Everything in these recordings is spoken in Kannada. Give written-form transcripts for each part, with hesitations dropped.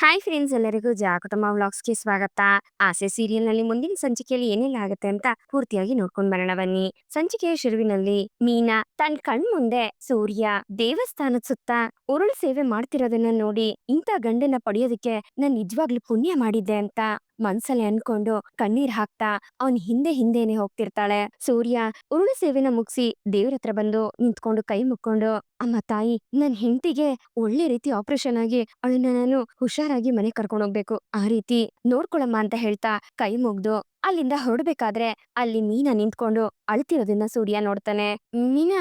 ಹಾಯ್ ಫ್ರೆಂಡ್ಸ್, ಎಲ್ಲರಿಗೂ ಕುಟುಂಬ ವ್ಲಾಗ್ಸ್‌ಗೆ ಸ್ವಾಗತ. ಆಸೆ ಸೀರಿಯಲ್‌ನಲ್ಲಿ ಮುಂದಿನ ಸಂಚಿಕೆಯಲ್ಲಿ ಏನೆಲ್ಲ ಆಗುತ್ತೆ ಅಂತ ಪೂರ್ತಿಯಾಗಿ ನೋಡ್ಕೊಂಡ್ ಬರೋಣ ಬನ್ನಿ. ಸಂಚಿಕೆಯ ಶುರುವಿನಲ್ಲಿ ಮೀನಾ ತನ್ನ ಕಣ್ಮುಂದೆ ಸೂರ್ಯ ದೇವಸ್ಥಾನದ ಸುತ್ತ ಉರುಳು ಸೇವೆ ಮಾಡ್ತಿರೋದನ್ನ ನೋಡಿ ಇಂಥ ಗಂಡನ ಪಡೆಯೋದಕ್ಕೆ ನಾನ್ ನಿಜವಾಗ್ಲೂ ಪುಣ್ಯ ಮಾಡಿದ್ದೆ ಅಂತ ಮನ್ಸಲ್ಲಿ ಅನ್ಕೊಂಡು ಕಣ್ಣೀರ್ ಹಾಕ್ತಾ ಅವನ್ ಹಿಂದೆ ಹಿಂದೆನೆ ಹೋಗ್ತಿರ್ತಾಳೆ. ಸೂರ್ಯ ಉರುಳು ಸೇವೆನ ಮುಗಿಸಿ ದೇವ್ರ ಹತ್ರ ಬಂದು ನಿಂತ್ಕೊಂಡು ಕೈ ಮುಕ್ಕೊಂಡು, ಅಮ್ಮ ತಾಯಿ, ನನ್ ಹೆಂಡತಿಗೆ ಒಳ್ಳೆ ರೀತಿ ಆಪರೇಷನ್ ಆಗಿ ಅವಳನ್ನ ನಾನು ಹುಷಾರಾಗಿ ಮನೆ ಕರ್ಕೊಂಡು ಹೋಗ್ಬೇಕು, ಆ ರೀತಿ ನೋಡ್ಕೊಳಮ್ಮ ಅಂತ ಹೇಳ್ತಾ ಕೈ ಮುಗ್ದು ಅಲ್ಲಿಂದ ಹೊರಡ್ಬೇಕಾದ್ರೆ ಅಲ್ಲಿ ಮೀನಾ ನಿಂತ್ಕೊಂಡು ಅಳ್ತಿರೋದನ್ನ ಸೂರ್ಯ ನೋಡ್ತಾನೆ. ಮೀನಾ,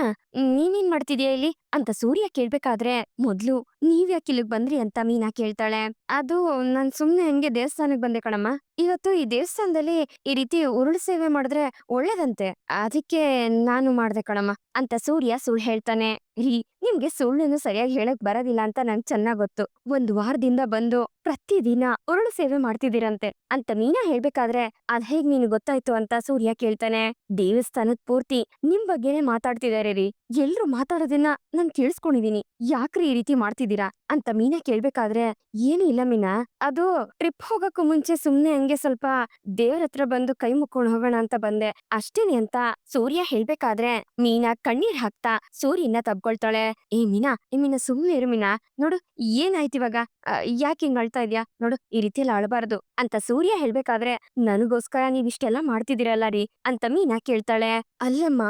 ನೀನೇನ್ ಮಾಡ್ತಿದ್ಯಾ ಇಲ್ಲಿ ಅಂತ ಸೂರ್ಯ ಕೇಳ್ಬೇಕಾದ್ರೆ, ಮೊದ್ಲು ನೀವ್ಯಾಕೆ ಇಲ್ಲಿಗ್ ಬಂದ್ರಿ ಅಂತ ಮೀನಾ ಕೇಳ್ತಾಳೆ. ಅದು ನಾನ್ ಸುಮ್ನೆ ಹಂಗೆ ದೇವಸ್ಥಾನಕ್ ಬಂದೆ ಕಣಮ್ಮ. ಇವತ್ತು ಈ ದೇವಸ್ಥಾನದಲ್ಲಿ ಈ ರೀತಿ ಉರುಳು ಸೇವೆ ಮಾಡಿದ್ರೆ ಒಳ್ಳೇದಂತೆ, ಅದಕ್ಕೆ ನಾನು ಮಾಡ್ದೆ ಕಣಮ್ಮ ಅಂತ ಸೂರ್ಯ ಸುಳ್ಳು ಹೇಳ್ತಾನೆ. ರೀ, ನಿಮ್ಗೆ ಸುಳ್ಳನ್ನು ಸರಿಯಾಗಿ ಹೇಳಕ್ ಬರೋದಿಲ್ಲ ಅಂತ ನಂಗ್ ಚೆನ್ನಾಗ್ ಗೊತ್ತು. ಒಂದ್ ವಾರದಿಂದ ಬಂದು ಪ್ರತಿದಿನ ಉರುಳು ಸೇವೆ ಮಾಡ್ತಿದ್ದೀರಂತೆ ಅಂತ ಮೀನಾ ಹೇಳ್ಬೇಕಾದ್ರೆ, ಅದ್ ಹೇಗ್ ನೀನು ಗೊತ್ತಾಯ್ತು ಅಂತ ಸೂರ್ಯ ಕೇಳ್ತಾನೆ. ದೇವಸ್ಥಾನದ ಪೂರ್ತಿ ನಿಮ್ ಬಗ್ಗೆನೇ ಮಾತಾಡ್ತಿದಾರೆ ರೀ, ಎಲ್ರು ಮಾತಾಡೋದನ್ನ ನಾನ್ ಕೇಳಿಸ್ಕೊಂಡಿದೀನಿ, ಯಾಕ್ರಿ ಈ ರೀತಿ ಮಾಡ್ತಿದ್ದೀರಾ ಅಂತ ಮೀನಾ ಕೇಳ್ಬೇಕಾದ್ರೆ, ಏನು ಇಲ್ಲ ಮೀನಾ, ಅದು ಟ್ರಿಪ್ ಹೋಗಕ್ಕೂ ಮುಂಚೆ ಸುಮ್ನೆ ಹಂಗೆ ಸ್ವಲ್ಪ ದೇವ್ರ ಹತ್ರ ಬಂದು ಕೈ ಮುಕ್ಕೊಂಡು ಹೋಗೋಣ ಅಂತ ಬಂದೆ ಅಷ್ಟೇನೆ ಅಂತ ಸೂರ್ಯ ಹೇಳ್ಬೇಕಾದ್ರೆ, ಮೀನಾ ಕಣ್ಣೀರ್ ಹಾಕ್ತಾ ಸೂರ್ಯನ ತಬ್ಕೊಳ್ತಾಳೆ. ಏ ಮೀನಾ ಸುಮ್ನೆ ಇರು ಮೀನಾ, ನೋಡು ಏನಾಯ್ತು ಇವಾಗ, ಯಾಕೆ ಹಿಂಗ್ ಅಳ್ತಾ ಇದ್ಯಾ, ನೋಡು ಈ ರೀತಿ ಎಲ್ಲ ಅಳಬಾರ್ದು ಅಂತ ಸೂರ್ಯ ಹೇಳ್ಬೇಕಾದ್ರೆ, ನನಗೋಸ್ಕರ ನೀವ್ ಇಷ್ಟೆಲ್ಲ ಮಾಡ್ತಿದ್ದೀರಲ್ಲ ರೀ ಅಂತ ಮೀನಾ ಕೇಳ್ತಾಳೆ. ಅಲ್ಲಮ್ಮ,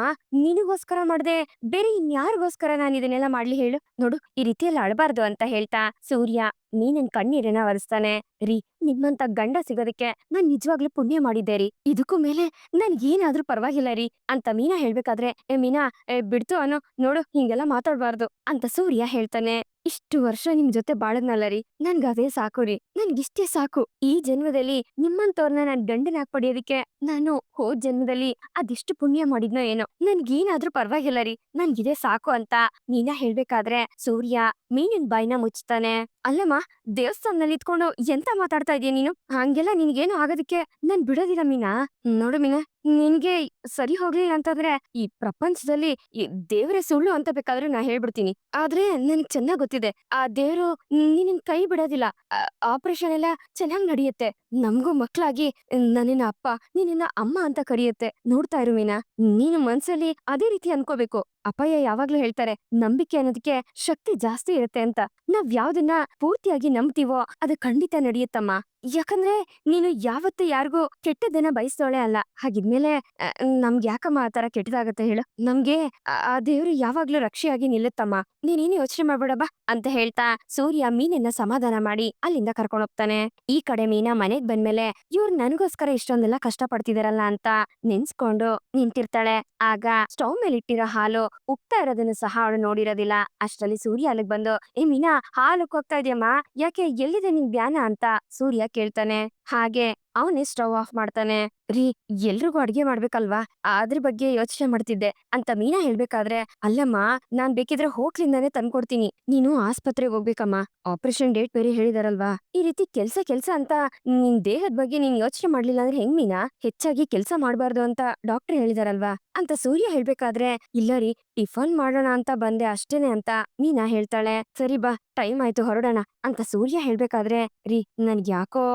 ನಿನಗೋಸ್ಕರ ಮಾಡ್ದೆ ಬೇರೆ ಇನ್ಯಾರಿಗೋಸ್ಕರ ನಾನು ಇದನ್ನೆಲ್ಲ ಮಾಡ್ಲಿ ಹೇಳು, ನೋಡು ಈ ರೀತಿ ಎಲ್ಲ ಅಳಬಾರ್ದು ಅಂತ ಹೇಳ್ತಾ ಸೂರ್ಯ ಮೀನನ್ ಕಣ್ಣೀರನ್ನ ಒರೆಸ್ತಾನೆ. ರೀ, ನಿಮ್ಮಂತ ಗಂಡ ಸಿಗೋದಕ್ಕೆ ನಾನ್ ನಿಜವಾಗ್ಲೂ ಪುಣ್ಯ ಮಾಡಿದ್ದೆ ರೀ, ಇದಕ್ಕೂ ಮೇಲೆ ನನ್ಗೇನಾದ್ರೂ ಪರವಾಗಿಲ್ಲ ರೀ ಅಂತ ಮೀನಾ ಹೇಳ್ಬೇಕಾದ್ರೆ, ಏ ಮೀನಾ, ಬಿಡ್ತು ಅನ್ನೋ, ನೋಡು ಹಿಂಗೆಲ್ಲ ಮಾತಾಡ್ಬಾರ್ದು ಅಂತ ಸೂರ್ಯ ಹೇಳ್ತಾನೆ. ಇಷ್ಟು ವರ್ಷ ನಿಮ್ ಜೊತೆ ಬಾಳದ್ನಲ್ಲ ರೀ, ನನ್ಗದೇ ಸಾಕು ರೀ, ನನ್ಗಿಷ್ಟೇ ಸಾಕು. ಈ ಜನ್ಮದಲ್ಲಿ ನಿಮ್ಮಂತವ್ರನ್ನ ನಾನ್ ಗಂಡನಾಗ್ ಪಡೆಯೋದಿಕ್ಕೆ ನಾನು ಹೋದ್ ಜನ್ಮದಲ್ಲಿ ಅದೆಷ್ಟು ಪುಣ್ಯ ಮಾಡಿದ್ನೋ ಏನೋ, ನನ್ಗೇನಾದ್ರೂ ಪರವಾಗಿಲ್ಲ ರೀ, ನನ್ಗಿದೇ ಸಾಕು ಅಂತ ಮೀನಾ ಹೇಳ್ಬೇಕಾದ್ರೆ ಸೂರ್ಯ ಮೀನಿನ ಬಾಯ್ನ ಮುಚ್ತಾನೆ. ಅಲ್ಲಮ್ಮ, ದೇವಸ್ಥಾನದಲ್ಲಿ ಇದ್ಕೊಂಡು ಎಂತ ಮಾತಾಡ್ತಾ ಇದೀಯ ನೀನು, ಹಂಗೆಲ್ಲ ನಿನ್ಗೇನು ಆಗೋದಕ್ಕೆ ನಾನ್ ಬಿಡೋದಿಲ್ಲ ಮೀನಾ. ನೋಡು ಮೀನಾ, ನಿನ್ಗೆ ಸರಿ ಹೋಗ್ಲಿಲ್ಲ ಅಂತಂದ್ರೆ ಈ ಪ್ರಪಂಚದಲ್ಲಿ ಈ ದೇವ್ರೇ ಸುಳ್ಳು ಅಂತ ಬೇಕಾದ್ರೆ ನಾ ಹೇಳ್ಬಿಡ್ತೀನಿ, ಆದ್ರೆ ನನ್ಗ್ ಚೆನ್ನಾಗ್ ಗೊತ್ತಿದೆ ಆ ದೇವ್ರು ನಿನ್ನ ಕೈ ಬಿಡೋದಿಲ್ಲ. ಆಪರೇಷನ್ ಎಲ್ಲ ಚೆನ್ನಾಗ್ ನಡೆಯುತ್ತೆ, ನಮ್ಗೂ ಮಕ್ಳಾಗಿ ನನ್ನನ್ನ ಅಪ್ಪ, ನಿನ್ನ ಅಮ್ಮ ಅಂತ ಕರೆಯುತ್ತೆ. ನೋಡ್ತಾ ಇರು ಮೀನಾ, ನೀನು ಮನ್ಸಲ್ಲಿ ಅದೇ ರೀತಿ ಅನ್ಕೋಬೇಕು. ಅಪ್ಪಯ್ಯ ಯಾವಾಗ್ಲೂ ಹೇಳ್ತಾರೆ, ನಂಬಿಕೆ ಅನ್ನೋದಕ್ಕೆ ಶಕ್ತಿ ಜಾಸ್ತಿ ಇರುತ್ತೆ ಅಂತ. ನಾವ್ ಯಾವ್ದನ್ನ ಪೂರ್ತಿಯಾಗಿ ನಂಬ್ತೀವೋ ಅದು ಖಂಡಿತ ನಡೆಯುತ್ತಮ್ಮ. ಯಾಕಂದ್ರೆ ನೀನು ಯಾವತ್ತೂ ಯಾರಿಗೂ ಕೆಟ್ಟದನ್ನ ಬಯಸ್ದೋಳೆ ಅಲ್ಲ, ಹಾಗಿದ್ಮೇಲೆ ನಮ್ಗೆ ಯಾಕಮ್ಮ ಆ ತರ ಕೆಟ್ಟದಾಗತ್ತೆ ಹೇಳು, ನಮ್ಗೆ ಆ ದೇವ್ರು ಯಾವಾಗ್ಲೂ ರಕ್ಷೆಯಾಗಿ ನಿಲ್ಲುತ್ತಮ್ಮ, ನೀನೇನು ಯೋಚನೆ ಮಾಡ್ಬೇಡ ಬಾ ಅಂತ ಹೇಳ್ತಾ ಸೂರ್ಯ ಮೀನನ್ನ ಸಮಾಧಾನ ಮಾಡಿ ಅಲ್ಲಿಂದ ಕರ್ಕೊಂಡ್ ಹೋಗ್ತಾನೆ. ಈ ಕಡೆ ಮೀನಾ ಮನೆಗ್ ಬಂದ್ಮೇಲೆ ಇವ್ರು ನನಗೋಸ್ಕರ ಇಷ್ಟೊಂದೆಲ್ಲ ಕಷ್ಟ ಪಡ್ತಿದಾರಲ್ಲ ಅಂತ ನೆನ್ಸ್ಕೊಂಡು ನಿಂತಿರ್ತಾಳೆ. ಆಗ ಸ್ಟವ್ ಮೇಲೆ ಇಟ್ಟಿರೋ ಹಾಲು ಉಕ್ತಾ ಇರೋದನ್ನು ಸಹ ಅವಳು ನೋಡಿರೋದಿಲ್ಲ. ಅಷ್ಟರಲ್ಲಿ ಸೂರ್ಯ ಅಲ್ಲಿಗ್ ಬಂದು, ಏ ಮೀನಾ, ಹಾಲು ಹೋಗ್ತಾ ಇದೆಯಮ್ಮ, ಯಾಕೆ, ಎಲ್ಲಿದೆ ನಿನ್ ಧ್ಯಾನ ಅಂತ ಸೂರ್ಯ ಕೇಳ್ತಾನೆ. ಹಾಗೆ ಅವನೇ ಸ್ಟವ್ ಆಫ್ ಮಾಡ್ತಾನೆ. ರೀ, ಎಲ್ರಿಗೂ ಅಡ್ಗೆ ಮಾಡ್ಬೇಕಲ್ವಾ, ಅದ್ರ ಬಗ್ಗೆ ಯೋಚನೆ ಮಾಡ್ತಿದ್ದೆ ಅಂತ ಮೀನಾ ಹೇಳ್ಬೇಕಾದ್ರೆ, ಅಲ್ಲಮ್ಮ, ನಾನ್ ಬೇಕಿದ್ರೆ ಹೋಟ್ಲಿಂದಾನೇ ತಂದ್ಕೊಡ್ತೀನಿ, ನೀನು ಆಸ್ಪತ್ರೆಗೆ ಹೋಗ್ಬೇಕಮ್ಮ, ಆಪರೇಷನ್ ಡೇಟ್ ಬೇರೆ ಹೇಳಿದಾರಲ್ವಾ, ಈ ರೀತಿ ಕೆಲ್ಸ ಕೆಲ್ಸ ಅಂತ ನಿನ್ ದೇಹದ ಬಗ್ಗೆ ನೀನ್ ಯೋಚನೆ ಮಾಡ್ಲಿಲ್ಲ ಅಂದ್ರೆ ಹೆಂಗ್ ಮೀನಾ, ಹೆಚ್ಚಾಗಿ ಕೆಲ್ಸ ಮಾಡ್ಬಾರ್ದು ಅಂತ ಡಾಕ್ಟರ್ ಹೇಳಿದಾರಲ್ವಾ ಅಂತ ಸೂರ್ಯ ಹೇಳ್ಬೇಕಾದ್ರೆ, ಇಲ್ಲ ರೀ, ಟಿಫನ್ ಮಾಡೋಣ ಅಂತ ಬಂದೆ ಅಷ್ಟೇನೆ ಅಂತ ಮೀನಾ ಹೇಳ್ತಾಳೆ. ಸರಿ ಬಾ, ಟೈಮ್ ಆಯ್ತು ಹೊರಡೋಣ ಅಂತ ಸೂರ್ಯ ಹೇಳ್ಬೇಕಾದ್ರೆ, ರೀ, ನನ್ಗ್ ಯಾಕೋ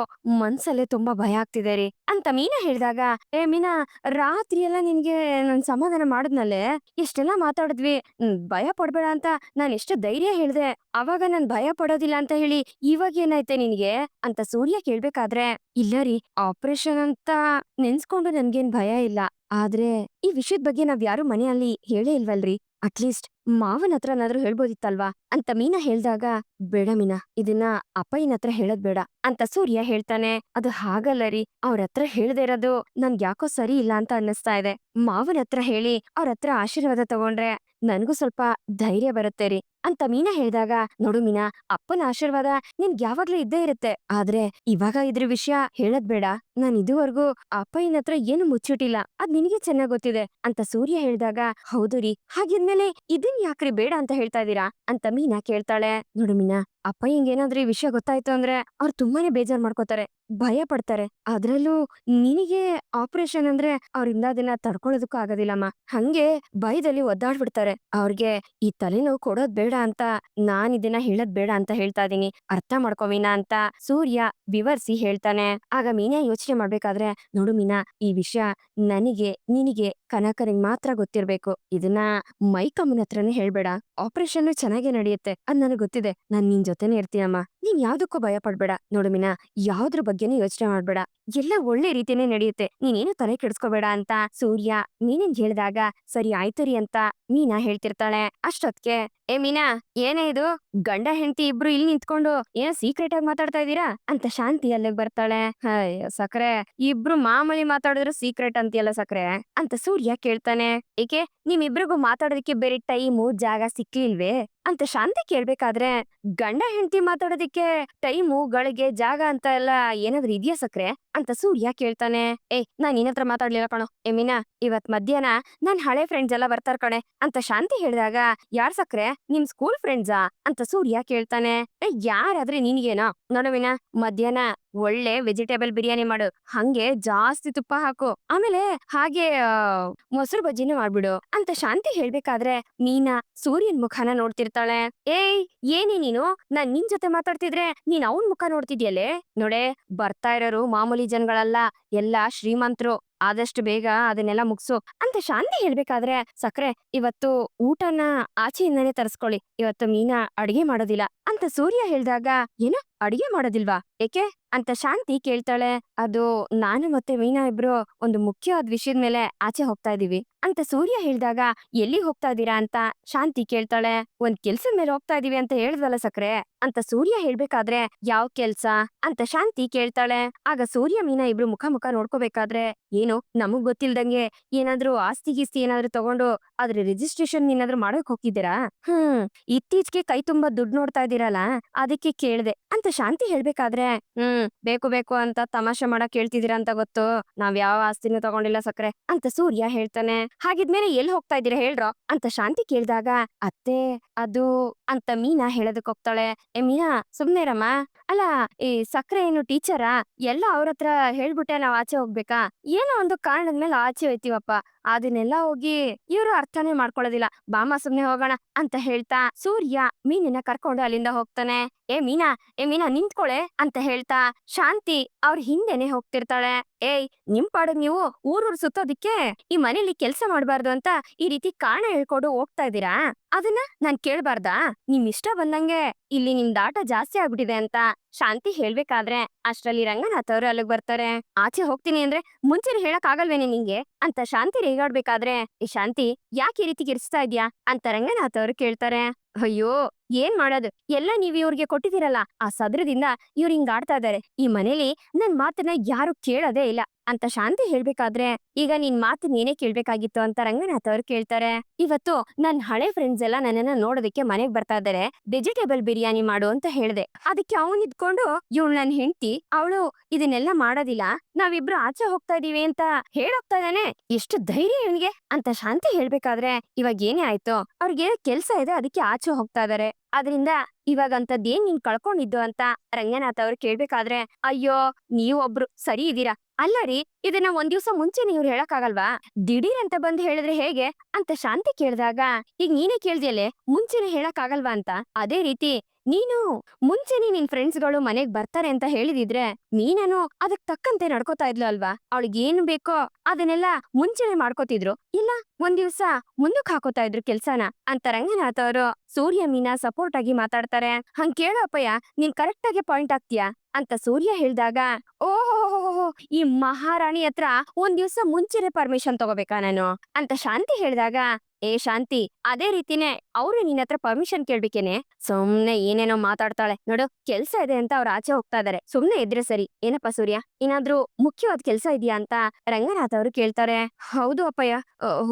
ಮನ್ಸಲ್ಲೇ ತುಂಬಾ ಭಯ ಆಗ್ತಿದೆ ರೀ ಅಂತ ಮೀನಾ ಹೇಳ್ದಾಗ, ಏ ಮೀನಾ, ರಾತ್ರಿ ಎಲ್ಲ ನಿನ್ಗೆ ನನ್ ಸಮಾಧಾನ ಮಾಡದ್ನಲ್ಲೇ, ಎಷ್ಟೆಲ್ಲಾ ಮಾತಾಡಿದ್ವಿ, ಭಯ ಪಡ್ಬೇಡ ಅಂತ ನಾನ್ ಎಷ್ಟು ಧೈರ್ಯ ಹೇಳ್ದೆ, ಅವಾಗ ನಾನ್ ಭಯ ಪಡೋದಿಲ್ಲ ಅಂತ ಹೇಳಿ ಇವಾಗ ಏನಾಯ್ತೆ ನಿನ್ಗೆ ಅಂತ ಸೂರ್ಯ ಕೇಳ್ಬೇಕಾದ್ರೆ, ಇಲ್ಲ ರೀ, ಆಪರೇಷನ್ ಅಂತ ನೆನ್ಸ್ಕೊಂಡು ನನ್ಗೇನ್ ಭಯ ಇಲ್ಲ, ಆದ್ರೆ ಈ ವಿಷಯದ ಬಗ್ಗೆ ನಾವ್ ಯಾರು ಮನೆಯಲ್ಲಿ ಹೇಳೇ ಇಲ್ವಲ್ರಿ, ಅಟ್ಲೀಸ್ಟ್ ಮಾವನ ಹತ್ರನಾದ್ರೂ ಹೇಳ್ಬೋದಿತ್ತಲ್ವಾ ಅಂತ ಮೀನಾ ಹೇಳ್ದಾಗ, ಬೇಡ ಮೀನಾ, ಇದನ್ನ ಅಪ್ಪಯ್ಯನ ಹತ್ರ ಹೇಳೋದ್ ಬೇಡ ಅಂತ ಸೂರ್ಯ ಹೇಳ್ತಾನೆ. ಅದು ಹಾಗಲ್ಲ ರೀ, ಅವ್ರ ಹತ್ರ ಹೇಳ್ದೇ ಇರೋದು ನನ್ಗ್ ಯಾಕೋ ಸರಿ ಇಲ್ಲ ಅಂತ ಅನ್ನಿಸ್ತಾ ಇದೆ. ಮಾವನ ಹತ್ರ ಹೇಳಿ ಅವ್ರ ಹತ್ರ ಆಶೀರ್ವಾದ ತಗೊಂಡ್ರೆ ನನ್ಗೂ ಸ್ವಲ್ಪ ಧೈರ್ಯ ಬರುತ್ತೆ ರೀ ಅಂತ ಮೀನಾ ಹೇಳ್ದಾಗ, ನೋಡು ಮೀನಾ, ಅಪ್ಪನ ಆಶೀರ್ವಾದ ನಿನ್ಗ್ ಯಾವಾಗ್ಲೂ ಇದ್ದೇ ಇರುತ್ತೆ, ಆದ್ರೆ ಇವಾಗ ಇದ್ರ ವಿಷಯ ಹೇಳದ್ ಬೇಡ. ನಾನ್ ಇದುವರೆಗೂ ಅಪ್ಪಯ್ಯನ ಹತ್ರ ಏನು ಮುಚ್ಚಿಟ್ಟಿಲ್ಲ, ಅದ್ ನಿನಗೆ ಚೆನ್ನಾಗ್ ಗೊತ್ತಿದೆ ಅಂತ ಸೂರ್ಯ ಹೇಳ್ದಾಗ, ಹೌದು ರೀ, ಹಾಗಿದ್ಮೇಲೆ ಇದನ್ ಯಾಕ್ರಿ ಬೇಡ ಅಂತ ಹೇಳ್ತಾ ಇದೀರಾ ಅಂತ ಮೀನಾ ಕೇಳ್ತಾಳೆ. ನೋಡು ಮೀನಾ, ಅಪ್ಪಯ್ಯಂಗ್ ಏನಾದ್ರೂ ಈ ವಿಷಯ ಗೊತ್ತಾಯ್ತು ಅಂದ್ರೆ ಅವ್ರು ತುಂಬಾನೇ ಬೇಜಾರ್ ಮಾಡ್ಕೋತಾರೆ, ಭಯ ಪಡ್ತಾರೆ, ಅದ್ರಲ್ಲೂ ನಿನಗೆ ಆಪರೇಷನ್ ಅಂದ್ರೆ ಅವ್ರಿಂದ ಅದನ್ನ ತಡ್ಕೊಳ್ಳೋದಕ್ಕೂ ಆಗೋದಿಲ್ಲಮ್ಮ, ಹಂಗೆ ಭಯದಲ್ಲಿ ಒದ್ದಾಡ್ಬಿಡ್ತಾರೆ. ಅವ್ರಿಗೆ ಈ ತಲೆನೋವು ಕೊಡೋದ್ ಬೇಡ ಬೇಡ ಅಂತ ನಾನಿದನ್ನ ಹೇಳೋದ್ ಬೇಡ ಅಂತ ಹೇಳ್ತಾ ಇದೀನಿ. ಅರ್ಥ ಮಾಡ್ಕೊ ಮೀನಾ ಅಂತ ಸೂರ್ಯ ವಿವರಿಸಿ ಹೇಳ್ತಾನೆ. ಆಗ ಮೀನಾ ಯೋಚನೆ ಮಾಡ್ಬೇಕಾದ್ರೆ, ನೋಡು ಮೀನಾ, ಈ ವಿಷಯ ನನಗೆ, ನಿನಗೆ, ಕನಕನಿಗೆ ಮಾತ್ರ ಗೊತ್ತಿರ್ಬೇಕು. ಇದನ್ನ ಮೈಕಮ್ಮನ ಹತ್ರನೇ ಹೇಳ್ಬೇಡ. ಆಪರೇಷನ್ ಚೆನ್ನಾಗೇ ನಡೆಯುತ್ತೆ. ಅದ್ ನನಗ್ ಗೊತ್ತಿದೆ. ನಾನ್ ನಿನ್ ಜೊತೆನೇ ಇರ್ತೀನಮ್ಮ. ನೀನ್ ಯಾವ್ದಕ್ಕೂ ಭಯ ಪಡ್ಬೇಡ. ನೋಡು ಮೀನಾ, ಯಾವ್ದ್ರ ಬಗ್ಗೆನೂ ಯೋಚನೆ ಮಾಡ್ಬೇಡ. ಎಲ್ಲ ಒಳ್ಳೆ ರೀತಿನೇ ನಡೆಯುತ್ತೆ. ನೀನೇನು ತಲೆ ಕೆಡ್ಸ್ಕೋಬೇಡ ಅಂತ ಸೂರ್ಯ ಮೀನಿನ್ ಹೇಳಿದಾಗ, ಸರಿ ಆಯ್ತು ರೀ ಅಂತ ಮೀನಾ ಹೇಳ್ತಿರ್ತಾಳೆ. ಅಷ್ಟೊತ್ಗೆ, ಏ ಮೀನಾ, ಏನೇ ಇದು? ಗಂಡ ಹೆಂಡತಿ ಇಬ್ರು ಇಲ್ಲಿ ನಿಂತ್ಕೊಂಡು ಏನೋ ಸೀಕ್ರೆಟ್ ಆಗಿ ಮಾತಾಡ್ತಾ ಇದೀರಾ ಅಂತ ಶಾಂತಿ ಅಲ್ಲಿಗೆ ಬರ್ತಾಳೆ. ಅಯ್ಯೋ ಸಕ್ರೆ, ಇಬ್ರು ಮಾಮೂಲಿ ಮಾತಾಡಿದ್ರು ಸೀಕ್ರೆಟ್ ಅಂತೀಯಲ್ಲ ಸಕ್ರೆ ಅಂತ ಸೂರ್ಯ ಕೇಳ್ತಾನೆ. ಏಕೆ, ನಿಮ್ಮಿಬ್ರಿಗೂ ಮಾತಾಡೋದಕ್ಕೆ ಬೇರೆ ಟೈಮು ಜಾಗ ಸಿಕ್ಲಿಲ್ವೇ ಅಂತ ಶಾಂತಿ ಕೇಳ್ಬೇಕಾದ್ರೆ, ಗಂಡ ಹೆಂಡತಿ ಮಾತಾಡೋದಿಕ್ಕೆ ಟೈಮು ಗಳಿಗೆ ಜಾಗ ಅಂತ ಎಲ್ಲ ಏನಾದ್ರೂ ಇದೆಯಾ ಸಕ್ರೆ ಅಂತ ಸೂರ್ಯ ಕೇಳ್ತಾನೆ. ನಾನ್ ನಿನ್ ಹತ್ರ ಮಾತಾಡ್ಲಿಲ್ಲ ಕಣೋ. ಮೀನಾ, ಇವತ್ ಮಧ್ಯಾಹ್ನ ನನ್ ಹಳೆ ಫ್ರೆಂಡ್ಸ್ ಎಲ್ಲ ಬರ್ತಾರ ಕಣೆ ಅಂತ ಶಾಂತಿ ಹೇಳಿದಾಗ, ಯಾರ್ ಸಕ್ರೆ, ನಿಮ್ ಸ್ಕೂಲ್ ಫ್ರೆಂಡ್ಸಾ ಅಂತ ಸೂರ್ಯ ಕೇಳ್ತಾನೆ. ಯಾರಾದ್ರೆ ನಿನ್ಗೇನೋ. ನೋಡು ಮೀನಾ, ಮಧ್ಯಾಹ್ನ ಒಳ್ಳೆ ವೆಜಿಟೇಬಲ್ ಬಿರಿಯಾನಿ ಮಾಡು. ಹಂಗೆ ಜಾಸ್ತಿ ತುಪ್ಪ ಹಾಕು. ಆಮೇಲೆ ಹಾಗೆ ಮೊಸರು ಬಜ್ಜಿನೂ ಮಾಡ್ಬಿಡು ಅಂತ ಶಾಂತಿ ಹೇಳ್ಬೇಕಾದ್ರೆ, ಮೀನಾ ಸೂರ್ಯನ್ ಮುಖಾನ ನೋಡ್ತಿರ್ತಾಳೆ. ಏನೇ ನೀನು, ನಾನ್ ನಿನ್ ಜೊತೆ ಮಾತಾಡ್ತಿದ್ರೆ ನೀನ್ ಅವನ್ ಮುಖ ನೋಡ್ತಿದ್ಯಲ್ಲೇ. ನೋಡೆ, ಬರ್ತಾ ಇರೋರು ಮಾಮೂಲಿ ಜನಗಳಲ್ಲ, ಎಲ್ಲಾ ಶ್ರೀಮಂತರು. ಆದಷ್ಟು ಬೇಗ ಅದನ್ನೆಲ್ಲ ಮುಗ್ಸು ಅಂತ ಶಾಂತಿ ಹೇಳ್ಬೇಕಾದ್ರೆ, ಸಕ್ರೆ, ಇವತ್ತು ಊಟನ ಆಚೆಯಿಂದಾನೇ ತರಿಸ್ಕೊಳ್ಳಿ. ಇವತ್ತು ಮೀನಾ ಅಡಿಗೆ ಮಾಡೋದಿಲ್ಲ ಅಂತ ಸೂರ್ಯ ಹೇಳ್ದಾಗ, ಏನು ಅಡಿಗೆ ಮಾಡೋದಿಲ್ವಾ, ಏಕೆ ಅಂತ ಶಾಂತಿ ಕೇಳ್ತಾಳೆ. ಅದು ನಾನು ಮತ್ತೆ ಮೀನಾ ಇಬ್ರು ಒಂದು ಮುಖ್ಯವಾದ ವಿಷಯದ ಮೇಲೆ ಆಚೆ ಹೋಗ್ತಾ ಇದೀವಿ ಅಂತ ಸೂರ್ಯ ಹೇಳ್ದಾಗ, ಎಲ್ಲಿ ಹೋಗ್ತಾ ಇದೀರಾ ಅಂತ ಶಾಂತಿ ಕೇಳ್ತಾಳೆ. ಒಂದ್ ಕೆಲ್ಸದ ಮೇಲೆ ಹೋಗ್ತಾ ಇದೀವಿ ಅಂತ ಹೇಳಿದ್ವಲ್ಲ ಸಕ್ರೆ ಅಂತ ಸೂರ್ಯ ಹೇಳ್ಬೇಕಾದ್ರೆ, ಯಾವ ಕೆಲ್ಸ ಅಂತ ಶಾಂತಿ ಕೇಳ್ತಾಳೆ. ಆಗ ಸೂರ್ಯ ಮೀನಾ ಇಬ್ರು ಮುಖ ಮುಖ ನೋಡ್ಕೋಬೇಕಾದ್ರೆ, ಏನು ನಮಗ್ ಗೊತ್ತಿಲ್ದಂಗೆ ಏನಾದ್ರೂ ಆಸ್ತಿ ಗೀಸ್ತಿ ಏನಾದ್ರೂ ತಗೊಂಡು ಅದ್ರ ರಿಜಿಸ್ಟ್ರೇಷನ್ ಏನಾದ್ರೂ ಮಾಡಕ್ ಹೋಗಿದ್ದೀರಾ? ಇತ್ತೀಚೆಗೆ ಕೈ ತುಂಬಾ ದುಡ್ಡು ನೋಡ್ತಾ ಇದೀರಲ್ಲ, ಅದಕ್ಕೆ ಕೇಳ್ದೆ ಅಂತ ಶಾಂತಿ ಹೇಳ್ಬೇಕಾದ್ರೆ, ಬೇಕು ಬೇಕು ಅಂತ ತಮಾಷೆ ಮಾಡಕ್ ಹೇಳ್ತಿದೀರಾ ಅಂತ ಗೊತ್ತು. ನಾವ್ ಯಾವ ಆಸ್ತಿನೂ ತಗೊಂಡಿಲ್ಲ ಸಕ್ರೆ ಅಂತ ಸೂರ್ಯ ಹೇಳ್ತಾನೆ. ಹಾಗಿದ್ಮೇಲೆ ಎಲ್ಲಿ ಹೋಗ್ತಾ ಇದೀರಾ ಹೇಳ್ರೋ ಅಂತ ಶಾಂತಿ ಕೇಳ್ದಾಗ, ಅತ್ತೆ ಅದು ಅಂತ ಮೀನಾ ಹೇಳೋದಕ್ ಹೋಗ್ತಾಳೆ. ಮೀನಾ, ಸುಮ್ನೆ ರಮ್ಮ. ಅಲ್ಲ, ಈ ಸಕ್ರೆ ಏನು ಟೀಚರಾ? ಎಲ್ಲ ಅವ್ರತ್ರ ಹೇಳ್ಬಿಟ್ಟೆ ನಾವ್ ಆಚೆ ಹೋಗ್ಬೇಕಾ? ಏನೋ ಒಂದು ಕಾರಣದ ಮೇಲೆ ಆಚೆ ಹೋಯ್ತೀವಪ್ಪ. ಅದನ್ನೆಲ್ಲ ಹೋಗಿ ಇವ್ರು ಅರ್ಥನೇ ಮಾಡ್ಕೊಳ್ಳೋದಿಲ್ಲ. ಬಾಮ ಸುಮ್ನೆ ಹೋಗೋಣ ಅಂತ ಹೇಳ್ತಾ ಸೂರ್ಯ ಮೀನಿನ ಕರ್ಕೊಂಡು ಅಲ್ಲಿಂದ ಹೋಗ್ತಾನೆ. ಮೀನಾ, ಮೀನಾ ನಿಂತ್ಕೊಳೆ ಅಂತ ಹೇಳ್ತಾ ಶಾಂತಿ ಅವ್ರ ಹಿಂದೆನೆ ಹೋಗ್ತಿರ್ತಾಳೆ. ನಿಮ್ ಪಾಡಿಗೆ ನೀವು ಊರೂರ್ ಸುತ್ತೋದಿಕ್ಕೆ ಈ ಮನೇಲಿ ಕೆಲ್ಸ ಮಾಡ್ಬಾರ್ದು ಅಂತ ಈ ರೀತಿ ಕಾರಣ ಹೇಳ್ಕೊಂಡು ಹೋಗ್ತಾ ಇದೀರಾ? ಅದನ್ನ ನಾನ್ ಕೇಳ್ಬಾರ್ದಾ? ನಿಮ್ ಇಷ್ಟ ಬಂದಂಗೆ ಇಲ್ಲಿ ನಿಮ್ ದಾಟ ಜಾಸ್ತಿ ಆಗ್ಬಿಟ್ಟಿದೆ ಅಂತ ಶಾಂತಿ ಹೇಳ್ಬೇಕಾದ್ರೆ, ಅಷ್ಟ್ರಲ್ಲಿ ರಂಗನಾಥ್ ಅವ್ರು ಅಲ್ಲಿಗ್ ಬರ್ತಾರೆ. ಆಚೆ ಹೋಗ್ತೀನಿ ಅಂದ್ರೆ ಮುಂಚೆನೆ ಹೇಳಕ್ ಆಗಲ್ವೇನೆ ನಿಂಗೆ ಅಂತ ಶಾಂತಿ ರೇಗಾಡ್ಬೇಕಾದ್ರೆ, ಈ ಶಾಂತಿ ಯಾಕೆ ಈ ರೀತಿ ಗಿರ್ಸ್ತಾ ಇದ್ಯಾ ಅಂತ ರಂಗನಾಥ್ ಅವ್ರು ಕೇಳ್ತಾರೆ. ಅಯ್ಯೋ, ಏನ್ ಮಾಡೋದು, ಎಲ್ಲ ನೀವ್ ಇವ್ರಿಗೆ ಕೊಟ್ಟಿದ್ದೀರಲ್ಲ, ಆ ಸದ್ರದಿಂದ ಇವ್ರು ಹಿಂಗ್ ಆಡ್ತಾ ಇದಾರೆ. ಈ ಮನೇಲಿ ನನ್ ಮಾತನ್ನ ಯಾರು ಕೇಳೋದೇ ಇಲ್ಲ ಅಂತ ಶಾಂತಿ ಹೇಳ್ಬೇಕಾದ್ರೆ, ಈಗ ನಿನ್ ಮಾತನ್ನ ಏನೇ ಕೇಳ್ಬೇಕಾಗಿತ್ತು ಅಂತ ರಂಗನಾಥ್ ಅವ್ರು ಕೇಳ್ತಾರೆ. ಇವತ್ತು ನನ್ ಹಳೆ ಫ್ರೆಂಡ್ಸ್ ಎಲ್ಲ ನನ್ನನ್ನ ನೋಡೋದಕ್ಕೆ ಮನೆಗ್ ಬರ್ತಾ ಇದಾರೆ. ವೆಜಿಟೇಬಲ್ ಬಿರಿಯಾನಿ ಮಾಡು ಅಂತ ಹೇಳ್ದೆ. ಅದಕ್ಕೆ ಅವನ್ ಇದ್ಕೊಂಡು, ಇವಳು ನನ್ ಹೆಂಡತಿ, ಅವಳು ಇದನ್ನೆಲ್ಲ ಮಾಡೋದಿಲ್ಲ, ನಾವಿಬ್ರು ಆಚೆ ಹೋಗ್ತಾ ಇದೀವಿ ಅಂತ ಹೇಳೋಗ್ತಾ ಇದ್ದಾನೆ. ಎಷ್ಟು ಧೈರ್ಯ ಇವನ್ಗೆ ಅಂತ ಶಾಂತಿ ಹೇಳ್ಬೇಕಾದ್ರೆ, ಇವಾಗ ಏನೇ ಆಯ್ತು, ಅವ್ರಿಗೆ ಕೆಲ್ಸ ಇದೆ, ಅದಕ್ಕೆ ಆಚೆ ಹೋಗ್ತಾ ಇದಾರೆ. ಅದ್ರಿಂದ ಇವಾಗಂತದ್ದೇನ್ ನೀನ್ ಕಳ್ಕೊಂಡಿದ್ದು ಅಂತ ರಂಗನಾಥ್ ಅವ್ರು ಕೇಳ್ಬೇಕಾದ್ರೆ, ಅಯ್ಯೋ ನೀವೊಬ್ರು ಸರಿ ಇದೀರಾ. ಅಲ್ಲ ರೀ, ಇದನ್ನ ಒಂದ್ ದಿವ್ಸ ಮುಂಚೆನೆ ಇವ್ರು ಹೇಳಕ್ಕಾಗಲ್ವಾ? ದಿಢೀರ್ ಅಂತ ಬಂದು ಹೇಳಿದ್ರೆ ಹೇಗೆ ಅಂತ ಶಾಂತಿ ಕೇಳಿದಾಗ, ಈಗ ನೀನೇ ಕೇಳ್ದಿಯಲ್ಲೇ ಮುಂಚೆನೆ ಹೇಳಕ್ ಆಗಲ್ವಾ ಅಂತ. ಅದೇ ರೀತಿ ನೀನು ಮುಂಚೆನೆ ನಿನ್ ಫ್ರೆಂಡ್ಸ್ಗಳು ಮನೆಗ್ ಬರ್ತಾರೆ ಅಂತ ಹೇಳಿದಿದ್ರೆ ನೀನೇನು ಅದಕ್ ತಕ್ಕಂತೆ ನಡ್ಕೋತಾ ಇದ್ಲು ಅಲ್ವಾ? ಅವಳಿಗೆ ಏನು ಬೇಕೋ ಅದನ್ನೆಲ್ಲ ಮುಂಚೆನೆ ಮಾಡ್ಕೋತಿದ್ರು, ಇಲ್ಲ ಒಂದ್ ದಿವ್ಸ ಮುಂದಕ್ ಹಾಕೋತಾ ಇದ್ರು ಕೆಲ್ಸನ ಅಂತ ರಂಗನಾಥ್ ಅವರು ಸೂರ್ಯ ಮೀನಾ ಸಪೋರ್ಟ್ ಆಗಿ ಮಾತಾಡ್ತಾರೆ. ಹಂಗ್ ಕೇಳೋ ಅಪ್ಪಯ್ಯ, ನೀನ್ ಕರೆಕ್ಟ್ ಆಗಿ ಪಾಯಿಂಟ್ ಆಗ್ತೀಯಾ ಅಂತ ಸೂರ್ಯ ಹೇಳ್ದಾಗ, ಓಹೋ, ಈ ಮಹಾರಾಣಿ ಹತ್ರ ಒಂದ್ ದಿವ್ಸ ಮುಂಚೆನೆ ಪರ್ಮಿಷನ್ ತಗೋಬೇಕಾ ನಾನು ಅಂತ ಶಾಂತಿ ಹೇಳಿದಾಗ, ಶಾಂತಿ, ಅದೇ ರೀತಿನೇ ಅವ್ರು ನಿನ್ನ ಹತ್ರ ಪರ್ಮಿಷನ್ ಕೇಳ್ಬೇಕೇನೆ. ಸುಮ್ನೆ ಏನೇನೋ ಮಾತಾಡ್ತಾಳೆ ನೋಡು. ಕೆಲ್ಸ ಇದೆ ಅಂತ ಅವ್ರು ಆಚೆ ಹೋಗ್ತಾ ಇದಾರೆ, ಸುಮ್ನೆ ಇದ್ರೆ ಸರಿ. ಏನಪ್ಪಾ ಸೂರ್ಯ, ಏನಾದ್ರೂ ಮುಖ್ಯವಾದ ಕೆಲ್ಸ ಇದೆಯಾ ಅಂತ ರಂಗನಾಥ್ ಅವರು ಕೇಳ್ತಾರೆ. ಹೌದು ಅಪ್ಪಯ್ಯ,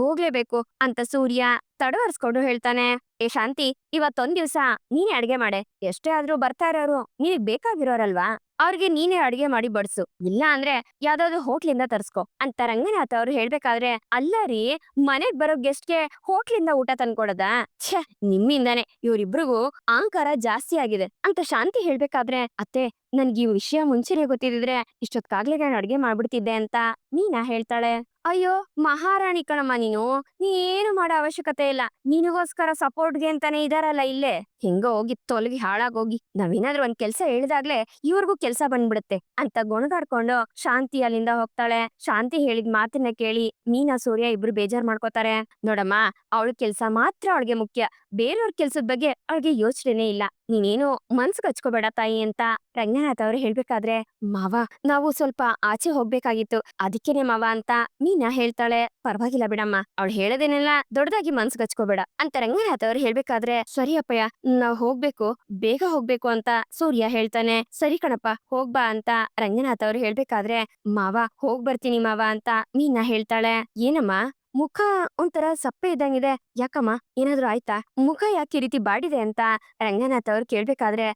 ಹೋಗ್ಲೇಬೇಕು ಅಂತ ಸೂರ್ಯ ತಡವರ್ಸ್ಕೊಂಡು ಹೇಳ್ತಾನೆ. ಶಾಂತಿ, ಇವತ್ತೊಂದ್ ದಿವ್ಸ ನೀನೇ ಅಡ್ಗೆ ಮಾಡೆ. ಎಷ್ಟೇ ಆದ್ರೂ ಬರ್ತಾ ಇರೋರು ನಿನಗ್ ಬೇಕಾಗಿರೋರಲ್ವಾ, ಅವ್ರಿಗೆ ನೀನೇ ಅಡ್ಗೆ ಮಾಡಿ ಬಡ್ಸು. ಇಲ್ಲ ಅಂದ್ರೆ ಯಾವ್ದಾದ್ರು ಹೋಟ್ಲಿಂದ ತರ್ಸ್ಕೊ ಅಂತ ರಂಗನಾಥ್ ಅವ್ರು ಹೇಳ್ಬೇಕಾದ್ರೆ, ಅಲ್ಲ ರೀ, ಮನೆಗ್ ಬರೋ ಗೆಸ್ಟ್ಗೆ ಹೋಟ್ಲಿಂದ ಊಟ ತಂದ್ಕೊಡದ? ಛೆ, ನಿಮ್ಮಿಂದಾನೆ ಇವ್ರಿಬ್ರಿಗೂ ಅಹಂಕಾರ ಜಾಸ್ತಿ ಆಗಿದೆ ಅಂತ ಶಾಂತಿ ಹೇಳ್ಬೇಕಾದ್ರೆ, ಅತ್ತೆ ನನ್ಗೆ ಈ ವಿಷಯ ಮುಂಚೆನೆ ಗೊತ್ತಿದ್ರೆ ಇಷ್ಟೊತ್ತಾಗ್ಲೇ ನಾನು ಅಡ್ಗೆ ಮಾಡ್ಬಿಡ್ತಿದ್ದೆ ಅಂತ ಮೀನಾ ಹೇಳ್ತಾಳೆ. ಅಯ್ಯೋ ಮಹಾರಾಣಿ ಕಣಮ್ಮ ನೀನು, ನೀ ಏನು ಮಾಡೋ ಅವಶ್ಯಕತೆ ಇಲ್ಲ. ನಿನಗೋಸ್ಕರ ಸಪೋರ್ಟ್ಗೆ ಅಂತಾನೆ ಇದಾರಲ್ಲ ಇಲ್ಲೇ. ಹಿಂಗ ಹೋಗಿ ತೊಲಗಿ ಹಾಳಾಗೋಗಿ ನಾವೇನಾದ್ರೂ ಒಂದ್ ಕೆಲ್ಸ ಹೇಳಿದಾಗ್ಲೇ ಇವ್ರಿಗೂ ಕೆಲ್ಸ ಬಂದ್ಬಿಡುತ್ತೆ ಅಂತ ಗೊಣಗಾಡ್ಕೊಂಡು ಶಾಂತಿ ಅಲ್ಲಿಂದ ಹೋಗ್ತಾಳೆ. ಶಾಂತಿ ಹೇಳಿದ ಮಾತನ್ನ ಕೇಳಿ ಮೀನಾ ಸೂರ್ಯ ಇಬ್ರು ಬೇಜಾರ್ ಮಾಡ್ಕೋತಾರೆ. ನೋಡಮ್ಮ, ಅವಳ ಕೆಲ್ಸ ಮಾತ್ರ ಅವಳಿಗೆ ಮುಖ್ಯ, ಬೇರೆಯವ್ರ ಕೆಲ್ಸದ ಬಗ್ಗೆ ಅವಳಿಗೆ ಯೋಚನೆ ಇಲ್ಲ. ನೀನೇನು ಮನ್ಸ್ಗ್ ಹಚ್ಕೋಬೇಡ ತಾಯಿ ಅಂತ ರಂಗನಾಥ್ ಅವ್ರು ಹೇಳ್ಬೇಕಾದ್ರೆ, ಮಾವ ನಾವು ಸ್ವಲ್ಪ ಆಚೆ ಹೋಗ್ಬೇಕಾಗಿತ್ತು ಅದಕ್ಕೇನೆ ಮಾವ ಅಂತ ಮೀನಾ ಹೇಳ್ತಾಳೆ. ಪರವಾಗಿಲ್ಲ ಬಿಡಮ್ಮ, ಅವಳು ಹೇಳೋದೇನೆಲ್ಲ ದೊಡ್ಡದಾಗಿ ಮನ್ಸ್ಗ್ ಹಚ್ಕೋಬೇಡ ಅಂತ ರಂಗನಾಥ್ ಅವ್ರು ಹೇಳ್ಬೇಕಾದ್ರೆ, ಸರಿ ಅಪ್ಪಯ್ಯ ನಾವ್ ಹೋಗ್ಬೇಕು, ಬೇಗ ಹೋಗ್ಬೇಕು ಅಂತ ಸೂರ್ಯ ಹೇಳ್ತಾನೆ. ಸರಿ ಕಣಪ್ಪ ಹೋಗ್ಬಾ ಅಂತ ರಂಗನಾಥ್ ಅವ್ರು ಹೇಳ್ಬೇಕಾದ್ರೆ, ಮಾವ ಹೋಗ್ ಬರ್ತೀನಿ ಮಾವ ಅಂತ ಮೀನಾ ಹೇಳ್ತಾಳೆ. ಏನಮ್ಮ ಮುಖ ಒಂಥರ ಸಪ್ಪೆ ಇದ್ದಂಗಿದೆ, ಯಾಕಮ್ಮ ಏನಾದ್ರು ಆಯ್ತಾ? ಮುಖ ಯಾಕೆ ಈ ರೀತಿ ಬಾಡಿದೆ ಅಂತ ರಂಗನಾಥ್ ಅವ್ರು ಕೇಳ್ಬೇಕಾದ್ರೆ,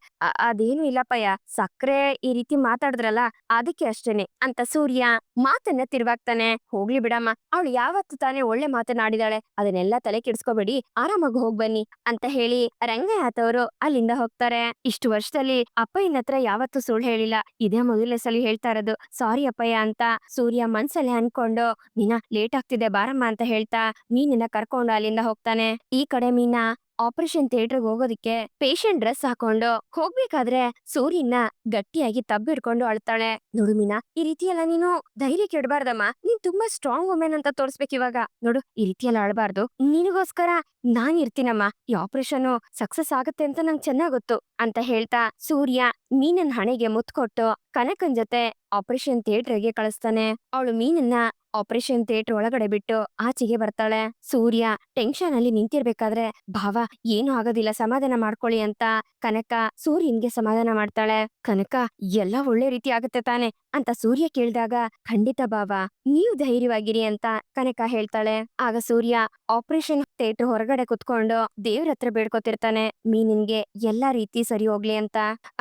ಅದೇನು ಇಲ್ಲಪ್ಪಯ್ಯ, ಸಕ್ರೆ ಈ ರೀತಿ ಮಾತಾಡಿದ್ರಲ್ಲ ಅದಕ್ಕೆ ಅಷ್ಟೇನೆ ಅಂತ ಸೂರ್ಯ ಮಾತನ್ನ ತಿರ್ವಾಗ್ತಾನೆ. ಹೋಗ್ಲಿ ಬಿಡಮ್ಮ, ಅವಳು ಯಾವತ್ತು ತಾನೇ ಒಳ್ಳೆ ಮಾತನಾಡಿದಾಳೆ, ಅದನ್ನೆಲ್ಲ ತಲೆ ಕೆಡ್ಸ್ಕೊಬೇಡಿ, ಆರಾಮಾಗಿ ಹೋಗ್ ಬನ್ನಿ ಅಂತ ಹೇಳಿ ರಂಗನಾಥ್ ಅವರು ಅಲ್ಲಿಂದ ಹೋಗ್ತಾರೆ. ಇಷ್ಟು ವರ್ಷದಲ್ಲಿ ಅಪ್ಪಯ್ಯನ ಹತ್ರ ಯಾವತ್ತೂ ಸುಳ್ಳು ಹೇಳಿಲ್ಲ, ಇದೇ ಮೊದಲನೇ ಸಲ ಹೇಳ್ತಾ ಇರೋದು. ಸಾರಿ ಅಪ್ಪಯ್ಯ ಅಂತ ಸೂರ್ಯ ಮನ್ಸಲ್ಲಿ ಅನ್ಕೊಂಡು, ಮೀನಾ ಲೇಟ್ ಆಗ್ತಿದೆ ಬಾರಮ್ಮ ಅಂತ ಹೇಳ್ತಾ ಮೀನನ್ನ ಕರ್ಕೊಂಡು ಅಲ್ಲಿಂದ ಹೋಗ್ತಾನೆ. ಈ ಕಡೆ ಮೀನಾ ಆಪರೇಷನ್ ಥಿಯೇಟರ್ಗೆ ಹೋಗೋದಿಕ್ಕೆ ಪೇಷಂಟ್ ಡ್ರೆಸ್ ಹಾಕೊಂಡು ಹೋಗ್ಬೇಕಾದ್ರೆ ಸೂರ್ಯನ ಗಟ್ಟಿಯಾಗಿ ತಬ್ಬಿಡ್ಕೊಂಡು ಅಳ್ತಾಳೆ. ನೋಡು ಮೀನಾ, ಈ ರೀತಿ ಎಲ್ಲ ನೀನು ಧೈರ್ಯ ಕೆಡಬಾರ್ದಮ್ಮ, ನೀನ್ ತುಂಬಾ ಸ್ಟ್ರಾಂಗ್ ವುಮೆನ್ ಅಂತ ತೋರ್ಸ್ಬೇಕು ಇವಾಗ. ನೋಡು, ಈ ರೀತಿ ಎಲ್ಲ ಅಳ್ಬಾರ್ದು, ನಿನಗೋಸ್ಕರ ನಾನ್ ಇರ್ತೀನಮ್ಮ, ಈ ಆಪರೇಷನ್ ಸಕ್ಸಸ್ ಆಗುತ್ತೆ ಅಂತ ನಂಗೆ ಚೆನ್ನಾಗ್ ಗೊತ್ತು ಅಂತ ಹೇಳ್ತಾ ಸೂರ್ಯ ಮೀನನ್ ಹಣೆಗೆ ಮುತ್ಕೊಟ್ಟು ಕನಕನ್ ಜೊತೆ ಆಪರೇಷನ್ ಥಿಯೇಟರ್ಗೆ ಕಳಿಸ್ತಾನೆ. ಅವಳು ಮೀನನ್ನ ಆಪರೇಷನ್ ಥಿಯೇಟರ್ ಒಳಗಡೆ ಬಿಟ್ಟು ಆಚೆಗೆ ಬರ್ತಾಳೆ. ಸೂರ್ಯ ಟೆನ್ಷನ್ ಅಲ್ಲಿ ನಿಂತಿರ್ಬೇಕಾದ್ರೆ, ಭಾವ ಏನು ಆಗೋದಿಲ್ಲ ಸಮಾಧಾನ ಮಾಡ್ಕೊಳ್ಳಿ ಅಂತ ಕನಕ ಸೂರ್ಯನ್ಗೆ ಸಮಾಧಾನ ಮಾಡ್ತಾಳೆ. ಕನಕ ಎಲ್ಲ ಒಳ್ಳೆ ರೀತಿ ಆಗುತ್ತೆ ತಾನೆ ಅಂತ ಸೂರ್ಯ ಕೇಳಿದಾಗ, ಖಂಡಿತ ಭಾವ, ನೀವು ಧೈರ್ಯವಾಗಿರಿ ಅಂತ ಕನಕ ಹೇಳ್ತಾಳೆ. ಆಗ ಸೂರ್ಯ ಆಪರೇಷನ್ ಥಿಯೇಟರ್ ಹೊರಗಡೆ ಕುತ್ಕೊಂಡು ದೇವ್ರ ಹತ್ರ ಬೇಡ್ಕೊತಿರ್ತಾನೆ, ಮೀನಿನ್ಗೆ ಎಲ್ಲಾ ರೀತಿ ಸರಿ ಹೋಗ್ಲಿ ಅಂತ.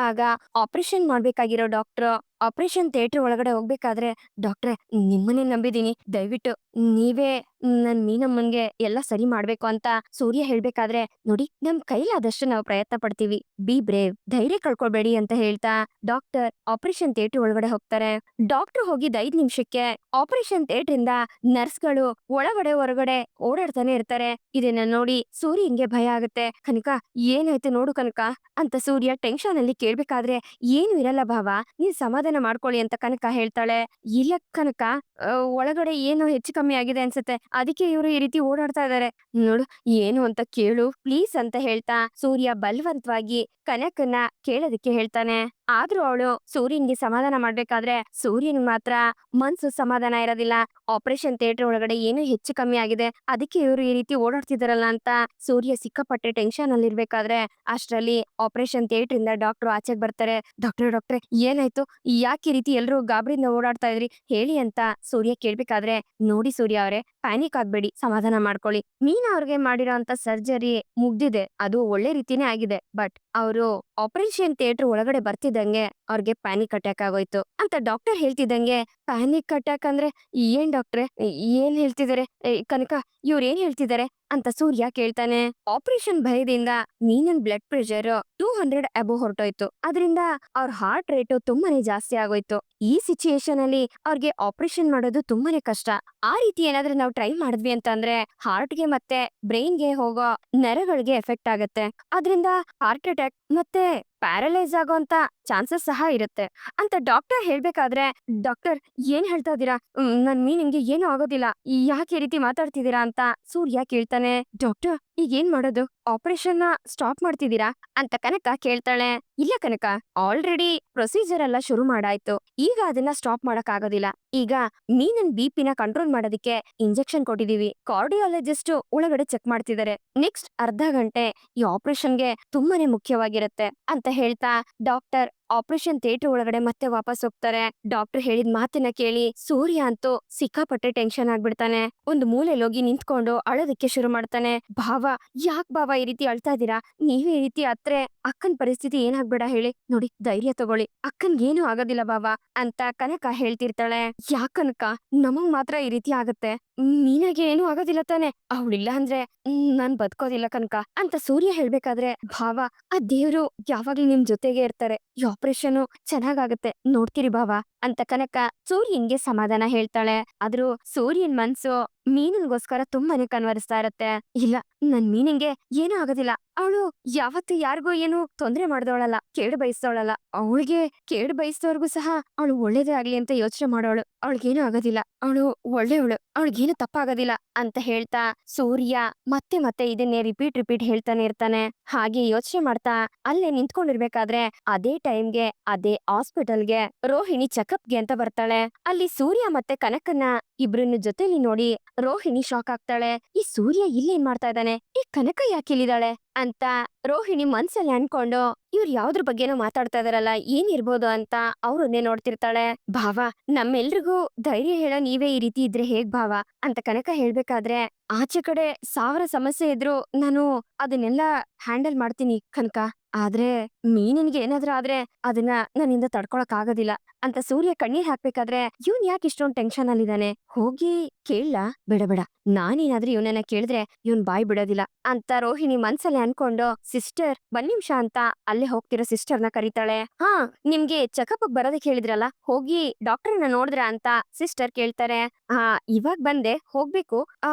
ಆಗ ಆಪರೇಷನ್ ಮಾಡ್ಬೇಕಾಗಿರೋ ಡಾಕ್ಟರ್ ಆಪರೇಷನ್ ಥಿಯೇಟರ್ ಒಳಗಡೆ ಹೋಗ್ಬೇಕಾದ್ರೆ, ಡಾಕ್ಟ್ರೆ ನಿಮ್ಮನ್ನೇ ನಂಬಿದೀನಿ, ದಯವಿಟ್ಟು ನೀವೇ ನನ್ ಮೀನಮ್ಮನ್ಗೆ ಎಲ್ಲ ಸರಿ ಮಾಡ್ಬೇಕು ಅಂತ ಸೂರ್ಯ ಹೇಳ್ಬೇಕಾದ್ರೆ, ನೋಡಿ ನಮ್ ಕೈಲಾದಷ್ಟು ನಾವು ಪ್ರಯತ್ನ ಪಡ್ತೀವಿ, ಬಿ ಬ್ರೇವ್, ಧೈರ್ಯ ಕಳ್ಕೊಳ್ಬೇಡಿ ಅಂತ ಹೇಳ್ತಾ ಡಾಕ್ಟರ್ ಆಪರೇಷನ್ ಥಿಯೇಟರ್ ಒಳಗಡೆ ಹೋಗ್ತಾರೆ. ಡಾಕ್ಟರ್ ಹೋಗಿದ್ 5 ನಿಮಿಷಕ್ಕೆ ಆಪರೇಷನ್ ಥಿಯೇಟರ್ ಇಂದ ನರ್ಸ್ಗಳು ಒಳಗಡೆ ಹೊರಗಡೆ ಓಡಾಡ್ತಾನೆ ಇರ್ತಾರೆ. ಇದನ್ನ ನೋಡಿ ಸೂರ್ಯನ್ಗೆ ಭಯ ಆಗುತ್ತೆ. ಕನಕ ಏನಾಯ್ತು ನೋಡು ಕನಕ ಅಂತ ಸೂರ್ಯ ಟೆನ್ಷನ್ ಅಲ್ಲಿ ಕೇಳ್ಬೇಕಾದ್ರೆ, ಏನು ಇರಲ್ಲ ಭಾವ, ನೀನ್ ಸಮಾಧಾನ ಮಾಡ್ಕೊಳ್ಳಿ ಅಂತ ಕನಕ ಹೇಳ್ತಾಳೆ. ಇಲ್ಲ ಕನಕ, ಒಳಗಡೆ ಏನೋ ಹೆಚ್ಚು ಕಮ್ಮಿ ಆಗಿದೆ ಅನ್ಸುತ್ತೆ, ಅದಕ್ಕೆ ಇವರು ಈ ರೀತಿ ಓಡಾಡ್ತಾ ಇದಾರೆ, ನೋಡು ಏನು ಅಂತ ಕೇಳು ಪ್ಲೀಸ್ ಅಂತ ಹೇಳ್ತಾ ಸೂರ್ಯ ಬಲವಂತವಾಗಿ ಕನಕನ್ನ ಕೇಳೋದಕ್ಕೆ ಹೇಳ್ತಾನೆ. ಆದ್ರೂ ಅವಳು ಸೂರ್ಯನ್ಗೆ ಸಮಾಧಾನ ಮಾಡ್ಬೇಕಾದ್ರೆ ಸೂರ್ಯನ್ ಮಾತ್ರ ಮನ್ಸು ಸಮಾಧಾನ ಇರೋದಿಲ್ಲ. ಆಪರೇಷನ್ ಥಿಯೇಟರ್ ಒಳಗಡೆ ಏನೋ ಹೆಚ್ಚು ಕಮ್ಮಿ ಆಗಿದೆ, ಅದಕ್ಕೆ ಇವರು ಈ ರೀತಿ ಓಡಾಡ್ತಿದಾರಲ್ಲ ಅಂತ ಸೂರ್ಯ ಸಿಕ್ಕಾಪಟ್ಟೆ ಟೆನ್ಷನ್ ಅಲ್ಲಿ ಇರ್ಬೇಕಾದ್ರೆ ಅಷ್ಟರಲ್ಲಿ ಆಪರೇಷನ್ ಥಿಯೇಟರ್ ಇಂದ ಡಾಕ್ಟರ್ ಆಚೆಗೆ ಬರ್ತಾರೆ. ಡಾಕ್ಟ್ರೆ ಏನಾಯ್ತು, ಯಾಕೆ ಈ ರೀತಿ ಎಲ್ರು ಗಾಬರಿಯಿಂದ ಓಡಾಡ್ತಾ ಇದ್ರಿ ಹೇಳಿ ಅಂತ ಸೂರ್ಯ ಕೇಳ್ಬೇಕಾದ್ರೆ, ನೋಡಿ ಸೂರ್ಯ ಅವರೇ, ಪ್ಯಾನಿಕ್ ಆಗ್ಬೇಡಿ, ಸಮಾಧಾನ ಮಾಡ್ಕೊಳ್ಳಿ, ಮೀನಾ ಅವ್ರಿಗೆ ಮಾಡಿರೋ ಅಂತ ಸರ್ಜರಿ ಮುಗ್ದಿದೆ, ಅದು ಒಳ್ಳೆ ರೀತಿನೇ ಆಗಿದೆ, ಬಟ್ ಅವರು ಆಪರೇಷನ್ ಥಿಯೇಟರ್ ಒಳಗಡೆ ಬರ್ತಿದ್ದಂಗೆ ಅವ್ರಿಗೆ ಪ್ಯಾನಿಕ್ ಅಟ್ಯಾಕ್ ಆಗೋಯ್ತು ಅಂತ ಡಾಕ್ಟರ್ ಹೇಳ್ತಿದ್ದಂಗೆ. ಪ್ಯಾನಿಕ್ ಅಟ್ಯಾಕ್ ಅಂದ್ರೆ ಏನ್ ಡಾಕ್ಟ್ರೆ, ಏನ್ ಹೇಳ್ತಿದಾರೆ? ಕನಕ ಇವ್ರ ಏನ್ ಹೇಳ್ತಿದಾರೆ ಅಂತ ಸೂರ್ಯ ಕೇಳ್ತಾನೆ. ಆಪರೇಷನ್ ಭಯದಿಂದ ಮೀನನ್ ಬ್ಲಡ್ ಪ್ರೆಷರ್ 200 ಅಬೋ ಹೊರಟೋಯ್ತು, ಅದರಿಂದ ಅವ್ರ ಹಾರ್ಟ್ ರೇಟ್ ತುಂಬಾನೇ ಜಾಸ್ತಿ ಆಗೋಯ್ತು. ಈ ಸಿಚುಯೇಷನ್ ಅಲ್ಲಿ ಅವ್ರಿಗೆ ಆಪರೇಷನ್ ಮಾಡೋದು ತುಂಬಾನೇ ಕಷ್ಟ. ಆ ರೀತಿ ಏನಾದ್ರೂ ನಾವು ಟ್ರೈ ಮಾಡಿದ್ವಿ ಅಂತ ಅಂದ್ರೆ ಹಾರ್ಟ್ಗೆ ಮತ್ತೆ ಬ್ರೈನ್ಗೆ ಹೋಗೋ ನರಗಳಿಗೆ ಎಫೆಕ್ಟ್ ಆಗತ್ತೆ, ಅದರಿಂದ ಹಾರ್ಟ್ ಅಟ್ಯಾಕ್ ಮತ್ತೆ ಪ್ಯಾರಲೈಸ್ ಆಗೋಂತ ಚಾನ್ಸಸ್ ಸಹ ಇರುತ್ತೆ ಅಂತ ಡಾಕ್ಟರ್ ಹೇಳ್ಬೇಕಾದ್ರೆ, ಡಾಕ್ಟರ್ ಏನ್ ಹೇಳ್ತಾ ಇದೀರಾ, ನನ್ ಮೀನಿಂಗೆ ಏನು ಆಗೋದಿಲ್ಲ, ಯಾಕೆ ಈ ರೀತಿ ಮಾತಾಡ್ತಿದ್ದೀರಾ ಅಂತ ಸೂರ್ಯ ಕೇಳ್ತಾನೆ. ಡಾಕ್ಟರ್ ಈಗ ಏನ್ ಮಾಡೋದು, ಆಪರೇಷನ್ ನ ಸ್ಟಾಪ್ ಮಾಡ್ತಿದ್ದೀರಾ ಅಂತ ಕನಕ ಕೇಳ್ತಾಳೆ. ಇಲ್ಲ ಕನಕ, ಆಲ್ರೆಡಿ ಪ್ರೊಸೀಜರ್ ಎಲ್ಲ ಶುರು ಮಾಡಾಯ್ತು, ಈಗ ಅದನ್ನ ಸ್ಟಾಪ್ ಮಾಡಕ್ ಆಗೋದಿಲ್ಲ. ಈಗ ಮೀನನ್ BP ನ ಕಂಟ್ರೋಲ್ ಮಾಡೋದಿಕ್ಕೆ ಇಂಜೆಕ್ಷನ್ ಕೊಟ್ಟಿದೀವಿ, ಕಾರ್ಡಿಯಾಲಜಿಸ್ಟ್ ಒಳಗಡೆ ಚೆಕ್ ಮಾಡ್ತಿದ್ದಾರೆ, ನೆಕ್ಸ್ಟ್ ಅರ್ಧ ಗಂಟೆ ಈ ಆಪರೇಷನ್ಗೆ ತುಂಬಾನೇ ಮುಖ್ಯವಾಗಿರುತ್ತೆ ಅಂತ ಹೇಳ್ತಾ ಡಾಕ್ಟರ್ ಆಪರೇಷನ್ ಥಿಯೇಟರ್ ಒಳಗಡೆ ಮತ್ತೆ ವಾಪಸ್ ಹೋಗ್ತಾರೆ. ಡಾಕ್ಟರ್ ಹೇಳಿದ ಮಾತನ್ನ ಕೇಳಿ ಸೂರ್ಯ ಅಂತೂ ಸಿಕ್ಕಾಪಟ್ಟೆ ಟೆನ್ಷನ್ ಆಗ್ಬಿಡ್ತಾನೆ. ಒಂದು ಮೂಲೆಯಲ್ಲಿ ಹೋಗಿ ನಿಂತ್ಕೊಂಡು ಅಳೋದಕ್ಕೆ ಶುರು ಮಾಡ್ತಾನೆ. ಭಾವ ಯಾಕ್ ಭಾವ ಈ ರೀತಿ ಅಳ್ತಾ ಇದೀರಾ, ನೀವೇ ಈ ರೀತಿ ಅತ್ರೆ ಅಕ್ಕನ್ ಪರಿಸ್ಥಿತಿ ಏನಾಗ್ಬೇಡ ಹೇಳಿ, ನೋಡಿ ಧೈರ್ಯ ತಗೊಳ್ಳಿ, ಅಕ್ಕನ್ಗೇನು ಆಗೋದಿಲ್ಲ ಭಾವ ಅಂತ ಕನಕ ಹೇಳ್ತಿರ್ತಾಳೆ. ಯಾಕನಕ ನಮಗ್ ಮಾತ್ರ ಈ ರೀತಿ ಆಗತ್ತೆ, ಮೀನಾಗೆ ಏನು ಆಗೋದಿಲ್ಲ ತಾನೆ, ಅವಳಿಲ್ಲ ಅಂದ್ರೆ ನಾನ್ ಬದುಕೋದಿಲ್ಲ ಕನಕ ಅಂತ ಸೂರ್ಯ ಹೇಳ್ಬೇಕಾದ್ರೆ, ಭಾವ ಆ ದೇವ್ರು ಯಾವಾಗ್ಲೂ ನಿಮ್ ಜೊತೆಗೆ ಇರ್ತಾರೆ, ಈ ಆಪರೇಷನ್ ಚೆನ್ನಾಗಾಗತ್ತೆ ನೋಡ್ತೀರಿ ಬಾವ ಅಂತ ಕನಕ ಸೂರ್ಯನ್ಗೆ ಸಮಾಧಾನ ಹೇಳ್ತಾಳೆ. ಆದ್ರೂ ಸೂರ್ಯನ್ ಮನ್ಸು ಮೀನನ್ಗೋಸ್ಕರ ತುಂಬಾನೇ ಕನ್ವರಿಸ್ತಾ ಇರತ್ತೆ. ಇಲ್ಲ, ನನ್ ಮೀನಿಂಗೆ ಏನೂ ಆಗೋದಿಲ್ಲ. ಅವಳು ಯಾವತ್ತು ಯಾರಿಗೂ ಏನು ತೊಂದ್ರೆ ಮಾಡ್ದವಳಲ್ಲ, ಕೇಡು ಬಯಸ್ದವಳಲ್ಲ. ಅವಳಿಗೆ ಕೇಡು ಬಯಸ್ದವ್ರಿಗೂ ಸಹ ಅವಳು ಒಳ್ಳೇದೇ ಆಗ್ಲಿ ಅಂತ ಯೋಚನೆ ಮಾಡೋಳು. ಅವಳಿಗೇನು ಆಗೋದಿಲ್ಲ, ಅವಳು ಒಳ್ಳೆಯವಳು, ಅವಳಿಗೇನು ತಪ್ಪಾಗೋದಿಲ್ಲ ಅಂತ ಹೇಳ್ತಾ ಸೂರ್ಯ ಮತ್ತೆ ಮತ್ತೆ ಇದನ್ನೇ ರಿಪೀಟ್ ಹೇಳ್ತಾನೆ ಇರ್ತಾನೆ. ಹಾಗೆ ಯೋಚನೆ ಮಾಡ್ತಾ ಅಲ್ಲೇ ನಿಂತ್ಕೊಂಡಿರ್ಬೇಕಾದ್ರೆ ಅದೇ ಟೈಮ್ಗೆ ಅದೇ ಹಾಸ್ಪಿಟಲ್ಗೆ ರೋಹಿಣಿ ಚೆಕಪ್ಗೆ ಅಂತ ಬರ್ತಾಳೆ. ಅಲ್ಲಿ ಸೂರ್ಯ ಮತ್ತೆ ಕನಕನ್ನ ಇಬ್ರನ್ನ ಜೊತೆಲಿ ನೋಡಿ ರೋಹಿಣಿ ಶಾಕ್ ಆಗ್ತಾಳೆ. ಈ ಸೂರ್ಯ ಇಲ್ಲೇನ್ ಮಾಡ್ತಾ ಇದ್ದಾನೆ, ಈ ಕನಕ ಯಾಕೆ ಇಲ್ಲಿದಾಳೆ ಅಂತ ರೋಹಿಣಿ ಮನ್ಸಲ್ಲಿ ಅನ್ಕೊಂಡು ಇವ್ರು ಯಾವ್ದ್ರ ಬಗ್ಗೆನೋ ಮಾತಾಡ್ತಾ ಇದಾರಲ್ಲ, ಏನಿರ್ಬೋದು ಅಂತ ಅವ್ರನ್ನೇ ನೋಡ್ತಿರ್ತಾಳೆ. ಭಾವ, ನಮ್ಮೆಲ್ರಿಗೂ ಧೈರ್ಯ ಹೇಳೋ ನೀವೇ ಈ ರೀತಿ ಇದ್ರೆ ಹೇಗ್ ಭಾವ ಅಂತ ಕನಕ ಹೇಳ್ಬೇಕಾದ್ರೆ, ಆಚೆ ಕಡೆ 1000 ಸಮಸ್ಯೆ ಇದ್ರು ನಾನು ಅದನ್ನೆಲ್ಲ ಹ್ಯಾಂಡಲ್ ಮಾಡ್ತೀನಿ ಕನಕ. ಆದ್ರೆ ಮೀನಿನ್ಗೆ ಏನಾದ್ರೂ ಆದ್ರೆ ಅದನ್ನ ನನ್ನಿಂದ ತಡ್ಕೊಳಕ್ ಆಗೋದಿಲ್ಲ ಅಂತ ಸೂರ್ಯ ಕಣ್ಣೀರ್ ಹಾಕ್ಬೇಕಾದ್ರೆ, ಇವ್ನ್ ಯಾಕೆ ಇಷ್ಟೊಂದ್ ಟೆನ್ಷನ್ ಅಲ್ಲಿದ್ದಾನೆ, ಹೋಗಿ ಕೇಳಲಾ? ಬೇಡ ಬೇಡ, ನಾನೇನಾದ್ರೂ ಇವನನ್ನ ಕೇಳಿದ್ರೆ ಇವನ್ ಬಾಯ್ ಬಿಡೋದಿಲ್ಲ ಅಂತ ರೋಹಿಣಿ ಮನ್ಸಲ್ಲಿ ಅನ್ಕೊಂಡು ಸಿಸ್ಟರ್ ಒಂದ್ ನಿಮಿಷ ಅಂತ ಅಲ್ಲೇ ಹೋಗ್ತಿರೋ ಸಿಸ್ಟರ್ನ ಕರೀತಾಳೆ. ಹಾ, ನಿಮ್ಗೆ ಚೆಕಪ್ ಬರೋದಕ್ಕೆ ಹೇಳಿದ್ರಲ್ಲ, ಹೋಗಿ ಡಾಕ್ಟರ್ನ ನೋಡಿದ್ರ ಅಂತ ಸಿಸ್ಟರ್ ಕೇಳ್ತಾರೆ. ಇವಾಗ ಬಂದೆ, ಹೋಗ್ಬೇಕು.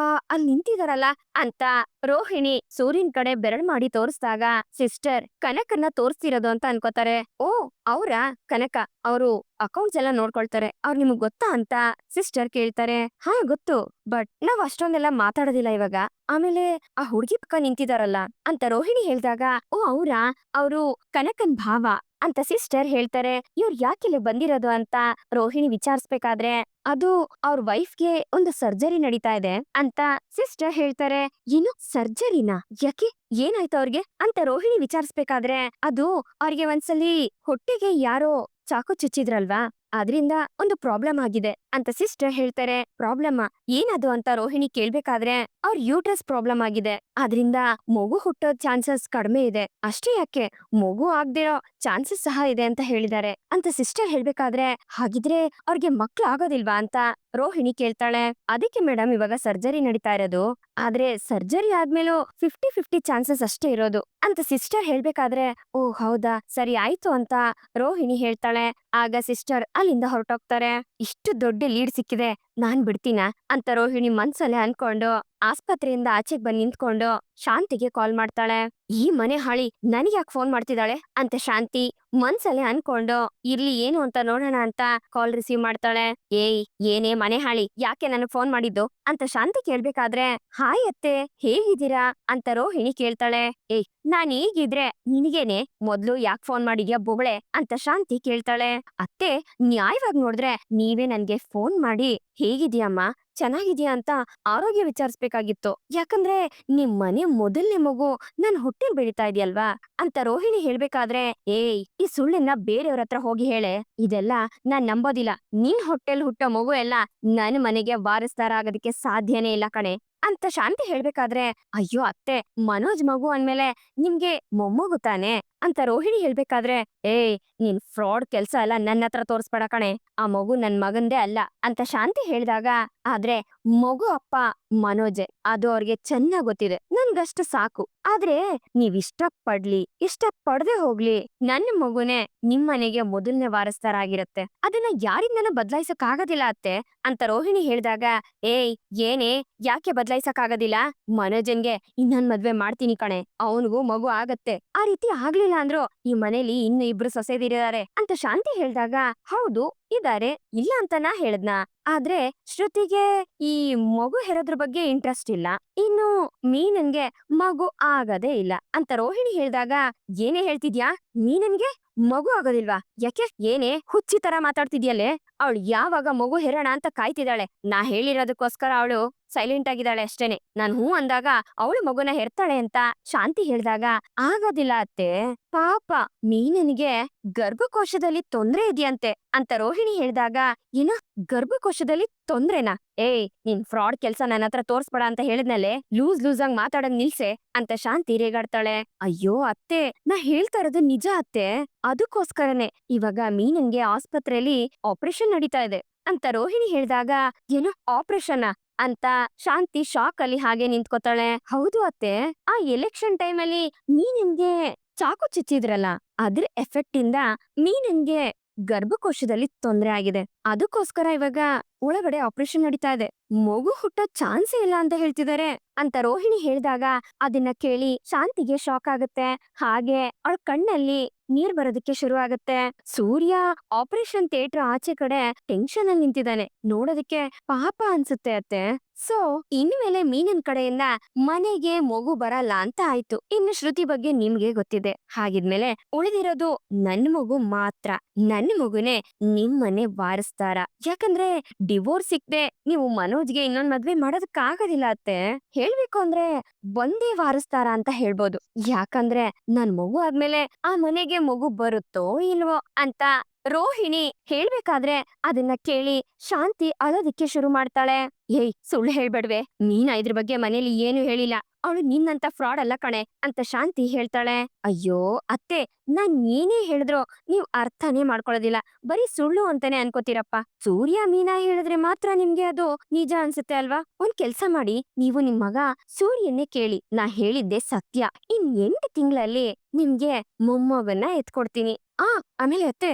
ಅಲ್ಲಿ ನಿಂತಿದಾರಲ್ಲ ಅಂತ ರೋಹಿಣಿ ಸೂರ್ಯನ್ ಕಡೆ ಬೆರಳು ಮಾಡಿ ತೋರಿಸ್ದಾಗ ಸಿಸ್ಟರ್ ಕನಕನ್ನ ತೋರಿಸ್ತಿರೋದು ಅಂತ ಅನ್ಕೋತಾರೆ. ಓ, ಅವ್ರಾ ಕನಕ, ಅವರು ಅಕೌಂಟ್ಸ್ ಎಲ್ಲ ನೋಡ್ಕೊಳ್ತಾರೆ, ಅವ್ರು ನಿಮಗ್ ಗೊತ್ತಾ ಅಂತ ಸಿಸ್ಟರ್ ಕೇಳ್ತಾರೆ. ಹಾ ಗೊತ್ತು, ಬಟ್ ನಾವ್ ಅಷ್ಟೊಂದೆಲ್ಲ ಮಾತಾಡೋದಿಲ್ಲ ಇವಾಗ. ಆಮೇಲೆ ಆ ಹುಡ್ಗಿ ಪಕ್ಕ ನಿಂತಿದಾರಲ್ಲ ಅಂತ ರೋಹಿಣಿ ಹೇಳ್ದಾಗ, ಓ ಅವ್ರಾ, ಅವರು ಕನಕನ್ ಭಾವ ಅಂತ ಸಿಸ್ಟರ್ ಹೇಳ್ತಾರೆ. ಇವ್ರು ಯಾಕಿಲ್ಲಿ ಬಂದಿರೋದು ಅಂತ ರೋಹಿಣಿ ವಿಚಾರಿಸ್ಬೇಕಾದ್ರೆ, ಅದು ಅವ್ರ ವೈಫ್ಗೆ ಒಂದು ಸರ್ಜರಿ ನಡೀತಾ ಇದೆ ಅಂತ ಸಿಸ್ಟರ್ ಹೇಳ್ತಾರೆ. ಏನು ಸರ್ಜರಿನಾ? ಯಾಕೆ, ಏನಾಯ್ತು ಅವ್ರಿಗೆ ಅಂತ ರೋಹಿಣಿ ವಿಚಾರಿಸ್ಬೇಕಾದ್ರೆ, ಅದು ಅವ್ರಿಗೆ ಒಂದ್ಸಲಿ ಹೊಟ್ಟೆಗೆ ಯಾರೋ ಚಾಕು ಚುಚ್ಚಿದ್ರಲ್ವಾ, ಅದ್ರಿಂದ ಒಂದು ಪ್ರಾಬ್ಲಮ್ ಆಗಿದೆ ಅಂತ ಸಿಸ್ಟರ್ ಹೇಳ್ತಾರೆ. ಪ್ರಾಬ್ಲಮ್ ಏನದು ಅಂತ ರೋಹಿಣಿ ಕೇಳ್ಬೇಕಾದ್ರೆ, ಅವ್ರ ಯೂಟ್ರಸ್ ಪ್ರಾಬ್ಲಮ್ ಆಗಿದೆ, ಅದ್ರಿಂದ ಮಗು ಹುಟ್ಟೋ ಚಾನ್ಸಸ್ ಕಡಿಮೆ ಇದೆ. ಅಷ್ಟೇ ಯಾಕೆ, ಮಗು ಆಗ್ದಿರೋ ಚಾನ್ಸಸ್ ಸಹ ಇದೆ ಅಂತ ಹೇಳಿದ್ದಾರೆ ಅಂತ ಸಿಸ್ಟರ್ ಹೇಳ್ಬೇಕಾದ್ರೆ, ಹಾಗಿದ್ರೆ ಅವ್ರಿಗೆ ಮಕ್ಳು ಆಗೋದಿಲ್ವಾ ಅಂತ ರೋಹಿಣಿ ಕೇಳ್ತಾಳೆ. ಅದಕ್ಕೆ ಮೇಡಮ್ ಇವಾಗ ಸರ್ಜರಿ ನಡೀತಾ ಇರೋದು, ಆದ್ರೆ ಸರ್ಜರಿ ಆದ್ಮೇಲೂ 50-50 ಚಾನ್ಸಸ್ ಅಷ್ಟೇ ಇರೋದು ಅಂತ ಸಿಸ್ಟರ್ ಹೇಳ್ಬೇಕಾದ್ರೆ, ಓ ಹೌದಾ, ಸರಿ ಆಯ್ತು ಅಂತ ರೋಹಿಣಿ ಹೇಳ್ತಾಳೆ. ಆಗ ಸಿಸ್ಟರ್ ಅಲ್ಲಿಂದ ಹೊರಟೋಗ್ತಾರೆ. ಇಷ್ಟು ದೊಡ್ಡ ಲೀಡ್ ಸಿಕ್ಕಿದೆ, ನಾನ್ ಬಿಡ್ತೀನ ಅಂತ ರೋಹಿಣಿ ಮನ್ಸಲ್ಲೇ ಅನ್ಕೊಂಡು ಆಸ್ಪತ್ರೆಯಿಂದ ಆಚೆಗ್ ಬಂದ್ ನಿಂತ್ಕೊಂಡು ಶಾಂತಿಗೆ ಕಾಲ್ ಮಾಡ್ತಾಳೆ. ಈ ಮನೆ ಹಾಳಿ ನನಗ್ ಯಾಕೆ ಫೋನ್ ಮಾಡ್ತಿದ್ದಾಳೆ ಅಂತ ಶಾಂತಿ ಮನ್ಸಲ್ಲೇ ಅನ್ಕೊಂಡು ಇರ್ಲಿ ಏನು ಅಂತ ನೋಡೋಣ ಅಂತ ಕಾಲ್ ರಿಸೀವ್ ಮಾಡ್ತಾಳೆ. ಏಯ್, ಏನೇ ಮನೆ ಹಾಳಿ, ಯಾಕೆ ನನಗ್ ಫೋನ್ ಮಾಡಿದ್ದು ಅಂತ ಶಾಂತಿ ಕೇಳ್ಬೇಕಾದ್ರೆ, ಹಾಯ್ ಅತ್ತೆ, ಹೇಗಿದ್ದೀರಾ ಅಂತ ರೋಹಿಣಿ ಕೇಳ್ತಾಳೆ. ಏಯ್, ನಾನ್ ಹೀಗಿದ್ರೆ ನಿನಗೇನೆ, ಮೊದ್ಲು ಯಾಕೆ ಫೋನ್ ಮಾಡಿದ್ಯಾ ಬೊಗಳೆ ಅಂತ ಶಾಂತಿ ಕೇಳ್ತಾಳೆ. ಅತ್ತೆ, ನ್ಯಾಯವಾಗಿ ನೋಡಿದ್ರೆ ನೀವೇ ನನ್ಗೆ ಫೋನ್ ಮಾಡಿ ಹೇಗಿದ್ಯಮ್ಮ, ಚೆನ್ನಾಗಿದ್ಯಾ ಅಂತ ಆರೋಗ್ಯ ವಿಚಾರಿಸ್ಬೇಕಾಗಿತ್ತು. ಯಾಕಂದ್ರೆ ನಿಮ್ ಮನೆ ಮೊದಲನೇ ಮಗು ನನ್ ಹೊಟ್ಟೆಲ್ ಬೆಳೀತಾ ಇದೆಯಲ್ವಾ ಅಂತ ರೋಹಿಣಿ ಹೇಳ್ಬೇಕಾದ್ರೆ, ಏಯ್, ಈ ಸುಳ್ಳನ್ನ ಬೇರೆಯವ್ರ ಹತ್ರ ಹೋಗಿ ಹೇಳೆ, ಇದೆಲ್ಲ ನಾನ್ ನಂಬೋದಿಲ್ಲ. ನಿನ್ ಹೊಟ್ಟೆಲ್ ಹುಟ್ಟೋ ಮಗು ಎಲ್ಲ ನನ್ ಮನೆಗೆ ವಾರಸ್ದಾರ ಆಗೋದಕ್ಕೆ ಸಾಧ್ಯನೇ ಇಲ್ಲ ಕಣೆ ಅಂತ ಶಾಂತಿ ಹೇಳ್ಬೇಕಾದ್ರೆ, ಅಯ್ಯೋ ಅತ್ತೆ, ಮನೋಜ್ ಮಗು ಅಂದ್ಮೇಲೆ ನಿಮ್ಗೆ ಮೊಮ್ಮಗು ತಾನೆ ಅಂತ ರೋಹಿಣಿ ಹೇಳ್ಬೇಕಾದ್ರೆ, ಏಯ್, ನೀನ್ ಫ್ರಾಡ್ ಕೆಲ್ಸ ಎಲ್ಲ ನನ್ನ ಹತ್ರ ತೋರ್ಸ್ಬೇಡ ಕಣೆ, ಆ ಮಗು ನನ್ ಮಗಂದೇ ಅಲ್ಲ ಅಂತ ಶಾಂತಿ ಹೇಳ್ದಾಗ, ಆದ್ರೆ ಮಗು ಅಪ್ಪ ಮನೋಜೆ, ಅದು ಅವ್ರಿಗೆ ಚೆನ್ನಾಗ್ ಗೊತ್ತಿದೆ, ನನ್ಗಷ್ಟು ಸಾಕು. ಆದ್ರೆ ನೀವ್ ಇಷ್ಟ ಪಡ್ಲಿ ಇಷ್ಟ ಪಡ್ದೆ ಹೋಗ್ಲಿ, ನನ್ನ ಮಗುನೇ ನಿಮ್ಮನೆಗೆ ಮೊದಲನೇ ವಾರಸ್ದಾರ ಆಗಿರತ್ತೆ, ಅದನ್ನ ಯಾರಿಂದನೂ ಬದಲಾಯಿಸಕ್ ಆಗೋದಿಲ್ಲ ಅತ್ತೆ ಅಂತ ರೋಹಿಣಿ ಹೇಳ್ದಾಗ, ಏಯ್ ಏನೇ, ಯಾಕೆ ಬದಲಾಯಿಸಕ್ ಆಗೋದಿಲ್ಲ, ಮನೋಜನ್ಗೆ ಇನ್ನೊಂದ್ ಮದ್ವೆ ಮಾಡ್ತೀನಿ ಕಣೆ, ಅವನಿಗೂ ಮಗು ಆಗತ್ತೆ. ಆ ರೀತಿ ಆಗ್ಲಿಲ್ಲ ಅಂದ್ರು ಈ ಮನೇಲಿ ಇನ್ನು ಇಬ್ರು ಸೊಸೆದಿರಿದ್ದಾರೆ ಅಂತ ಶಾಂತಿ ಹೇಳ್ದಾಗ, ಹೌದು ಇದಾರೆ, ಇಲ್ಲ ಅಂತ ನಾ ಹೇಳದ್ನ, ಆದ್ರೆ ಶ್ರುತಿಗೆ ಈ ಮಗು ಹೆರೋದ್ರ ಬಗ್ಗೆ ಇಂಟ್ರೆಸ್ಟ್ ಇಲ್ಲ, ಇನ್ನು ಮೀನನ್ಗೆ ಮಗು ಆಗದೇ ಇಲ್ಲ ಅಂತ ರೋಹಿಣಿ ಹೇಳ್ದಾಗ, ಏನೇ ಹೇಳ್ತಿದ್ಯಾ, ಮೀನನ್ಗೆ ಮಗು ಆಗೋದಿಲ್ವಾ? ಯಾಕೆ, ಏನೇ ಹುಚ್ಚಿ ತರ ಮಾತಾಡ್ತಿದ್ಯಲ್ಲೇ, ಅವಳು ಯಾವಾಗ ಮಗು ಹೆರೋಣ ಅಂತ ಕಾಯ್ತಿದ್ದಾಳೆ, ನಾ ಹೇಳಿರೋದಕ್ಕೋಸ್ಕರ ಅವಳು ಸೈಲೆಂಟ್ ಆಗಿದ್ದಾಳೆ ಅಷ್ಟೇನೆ. ನಾನ್ ಹೂ ಅಂದಾಗ ಅವಳು ಮಗುನ ಹೆರ್ತಾಳೆ ಅಂತ ಶಾಂತಿ ಹೇಳ್ದಾಗ, ಆಗೋದಿಲ್ಲ ಅತ್ತೆ, ಪಾಪ ಮೀನನಿಗೆ ಗರ್ಭಕೋಶದಲ್ಲಿ ತೊಂದ್ರೆ ಇದೆಯಂತೆ ಅಂತ ರೋಹಿಣಿ ಹೇಳ್ದಾಗ, ಏನು ಗರ್ಭಕೋಶದಲ್ಲಿ ತೊಂದ್ರೆನಾ? ಏಯ್, ನೀನ್ ಫ್ರಾಡ್ ಕೆಲ್ಸ ನನ್ನ ಹತ್ರ ತೋರ್ಸ್ಬೇಡ ಅಂತ ಹೇಳಿದ್ನಲ್ಲೇ, ಲೂಸ್ ಆಗಿ ಮಾತಾಡೋದ್ ನಿಲ್ಸೆ ಅಂತ ಶಾಂತಿ ರೇಗಾಡ್ತಾಳೆ. ಅಯ್ಯೋ ಅತ್ತೆ, ನಾ ಹೇಳ್ತಾ ಇರೋದು ನಿಜ ಅತ್ತೆ, ಅದಕ್ಕೋಸ್ಕರನೇ ಇವಾಗ ಮೀನನ್ಗೆ ಆಸ್ಪತ್ರೆಯಲ್ಲಿ ಆಪರೇಷನ್ ನಡೀತಾ ಇದೆ ಅಂತ ರೋಹಿಣಿ ಹೇಳ್ದಾಗ, ಏನು ಆಪರೇಷನ್ ಅಂತ ಶಾಂತಿ ಶಾಕ್ ಅಲ್ಲಿ ಹಾಗೆ ನಿಂತ್ಕೋತಾಳೆ. ಹೌದು ಅತ್ತೆ, ಆ ಎಲೆಕ್ಷನ್ ಟೈಮಲ್ಲಿ ಮೀನನ್ಗೆ ಚಾಕು ಚುಚ್ಚಿದ್ರಲ್ಲ ಅದ್ರ ಎಫೆಕ್ಟ್ ಇಂದ ಮೀನನ್ಗೆ ಗರ್ಭಕೋಶದಲ್ಲಿ ತೊಂದ್ರೆ ಆಗಿದೆ. ಅದಕ್ಕೋಸ್ಕರ ಇವಾಗ ಒಳಗಡೆ ಆಪರೇಷನ್ ನಡೀತಾ ಇದೆ. ಮಗು ಹುಟ್ಟೋ ಚಾನ್ಸೇ ಇಲ್ಲ ಅಂತ ಹೇಳ್ತಿದ್ದಾರೆ ಅಂತ ರೋಹಿಣಿ ಹೇಳಿದಾಗ ಅದನ್ನ ಕೇಳಿ ಶಾಂತಿಗೆ ಶಾಕ್ ಆಗುತ್ತೆ. ಹಾಗೆ ಅವಳ ಕಣ್ಣಲ್ಲಿ ನೀರ್ ಬರೋದಕ್ಕೆ ಶುರು ಆಗತ್ತೆ. ಸೂರ್ಯ ಆಪರೇಷನ್ ಥಿಯೇಟರ್ ಆಚೆ ಕಡೆ ಟೆನ್ಷನ್ ಅಲ್ಲಿ ನಿಂತಿದ್ದಾನೆ. ನೋಡೋದಕ್ಕೆ ಪಾಪ ಅನ್ಸುತ್ತೆ ಅತ್ತೆ. ಸೊ ಇನ್ಮೇಲೆ ಮೀನನ್ ಕಡೆಯಿಂದ ಮನೆಗೆ ಮಗು ಬರಲ್ಲ ಅಂತ ಆಯ್ತು. ಇನ್ನು ಶ್ರುತಿ ಬಗ್ಗೆ ನಿಮ್ಗೆ ಗೊತ್ತಿದೆ. ಹಾಗಿದ್ಮೇಲೆ ಉಳಿದಿರೋದು ನನ್ ಮಗು ಮಾತ್ರ. ನನ್ ಮಗುನೇ ನಿಮ್ಮನೆ ವಾರಸ್ತಾರ. ಯಾಕಂದ್ರೆ ಡಿವೋರ್ಸ್ ಸಿಕ್ದೆ ನೀವು ಮನೋಜ್ಗೆ ಇನ್ನೊಂದ್ ಮದ್ವೆ ಮಾಡೋದಕ್ಕಾಗೋದಿಲ್ಲ ಅತ್ತೆ. ಹೇಳ್ಬೇಕು ಅಂದ್ರೆ ಒಂದೇ ವಾರಸ್ತಾರ ಅಂತ ಹೇಳ್ಬೋದು. ಯಾಕಂದ್ರೆ ನನ್ ಮಗು ಆದ್ಮೇಲೆ ಆ ಮನೆಗೆ ಮಗು ಬರುತ್ತೋ ಇಲ್ವೋ ಅಂತ ರೋಹಿಣಿ ಹೇಳ್ಬೇಕಾದ್ರೆ ಅದನ್ನ ಕೇಳಿ ಶಾಂತಿ ಅಳೋದಿಕ್ಕೆ ಶುರು ಮಾಡ್ತಾಳೆ. ಏಯ್ ಸುಳ್ಳು ಹೇಳ್ಬೇಡ್ವೆ, ನೀನ ಇದ್ರ ಬಗ್ಗೆ ಮನೇಲಿ ಏನು ಹೇಳಿಲ್ಲ. ಅವಳು ನಿನ್ನಂತ ಫ್ರಾಡ್ ಅಲ್ಲ ಕಣೆ ಅಂತ ಶಾಂತಿ ಹೇಳ್ತಾಳೆ. ಅಯ್ಯೋ ಅತ್ತೆ, ನಾನ್ ಏನೇ ಹೇಳಿದ್ರು ನೀವ್ ಅರ್ಥನೇ ಮಾಡ್ಕೊಳ್ಳೋದಿಲ್ಲ. ಬರೀ ಸುಳ್ಳು ಅಂತಾನೆ ಅನ್ಕೋತೀರಪ್ಪ. ಸೂರ್ಯ ಮೀನಾ ಹೇಳಿದ್ರೆ ಮಾತ್ರ ನಿಮ್ಗೆ ಅದು ನಿಜ ಅನ್ಸುತ್ತೆ ಅಲ್ವಾ? ಒಂದ್ ಕೆಲ್ಸ ಮಾಡಿ, ನೀವು ನಿಮ್ ಮಗ ಸೂರ್ಯನ್ನೇ ಕೇಳಿ. ನಾ ಹೇಳಿದ್ದೆ ಸತ್ಯ. ಇನ್ 8 ತಿಂಗಳಲ್ಲಿ ನಿಮ್ಗೆ ಮೊಮ್ಮಗನ್ನ ಎತ್ಕೊಡ್ತೀನಿ. ಆ ಆಮೇಲೆ ಅತ್ತೆ,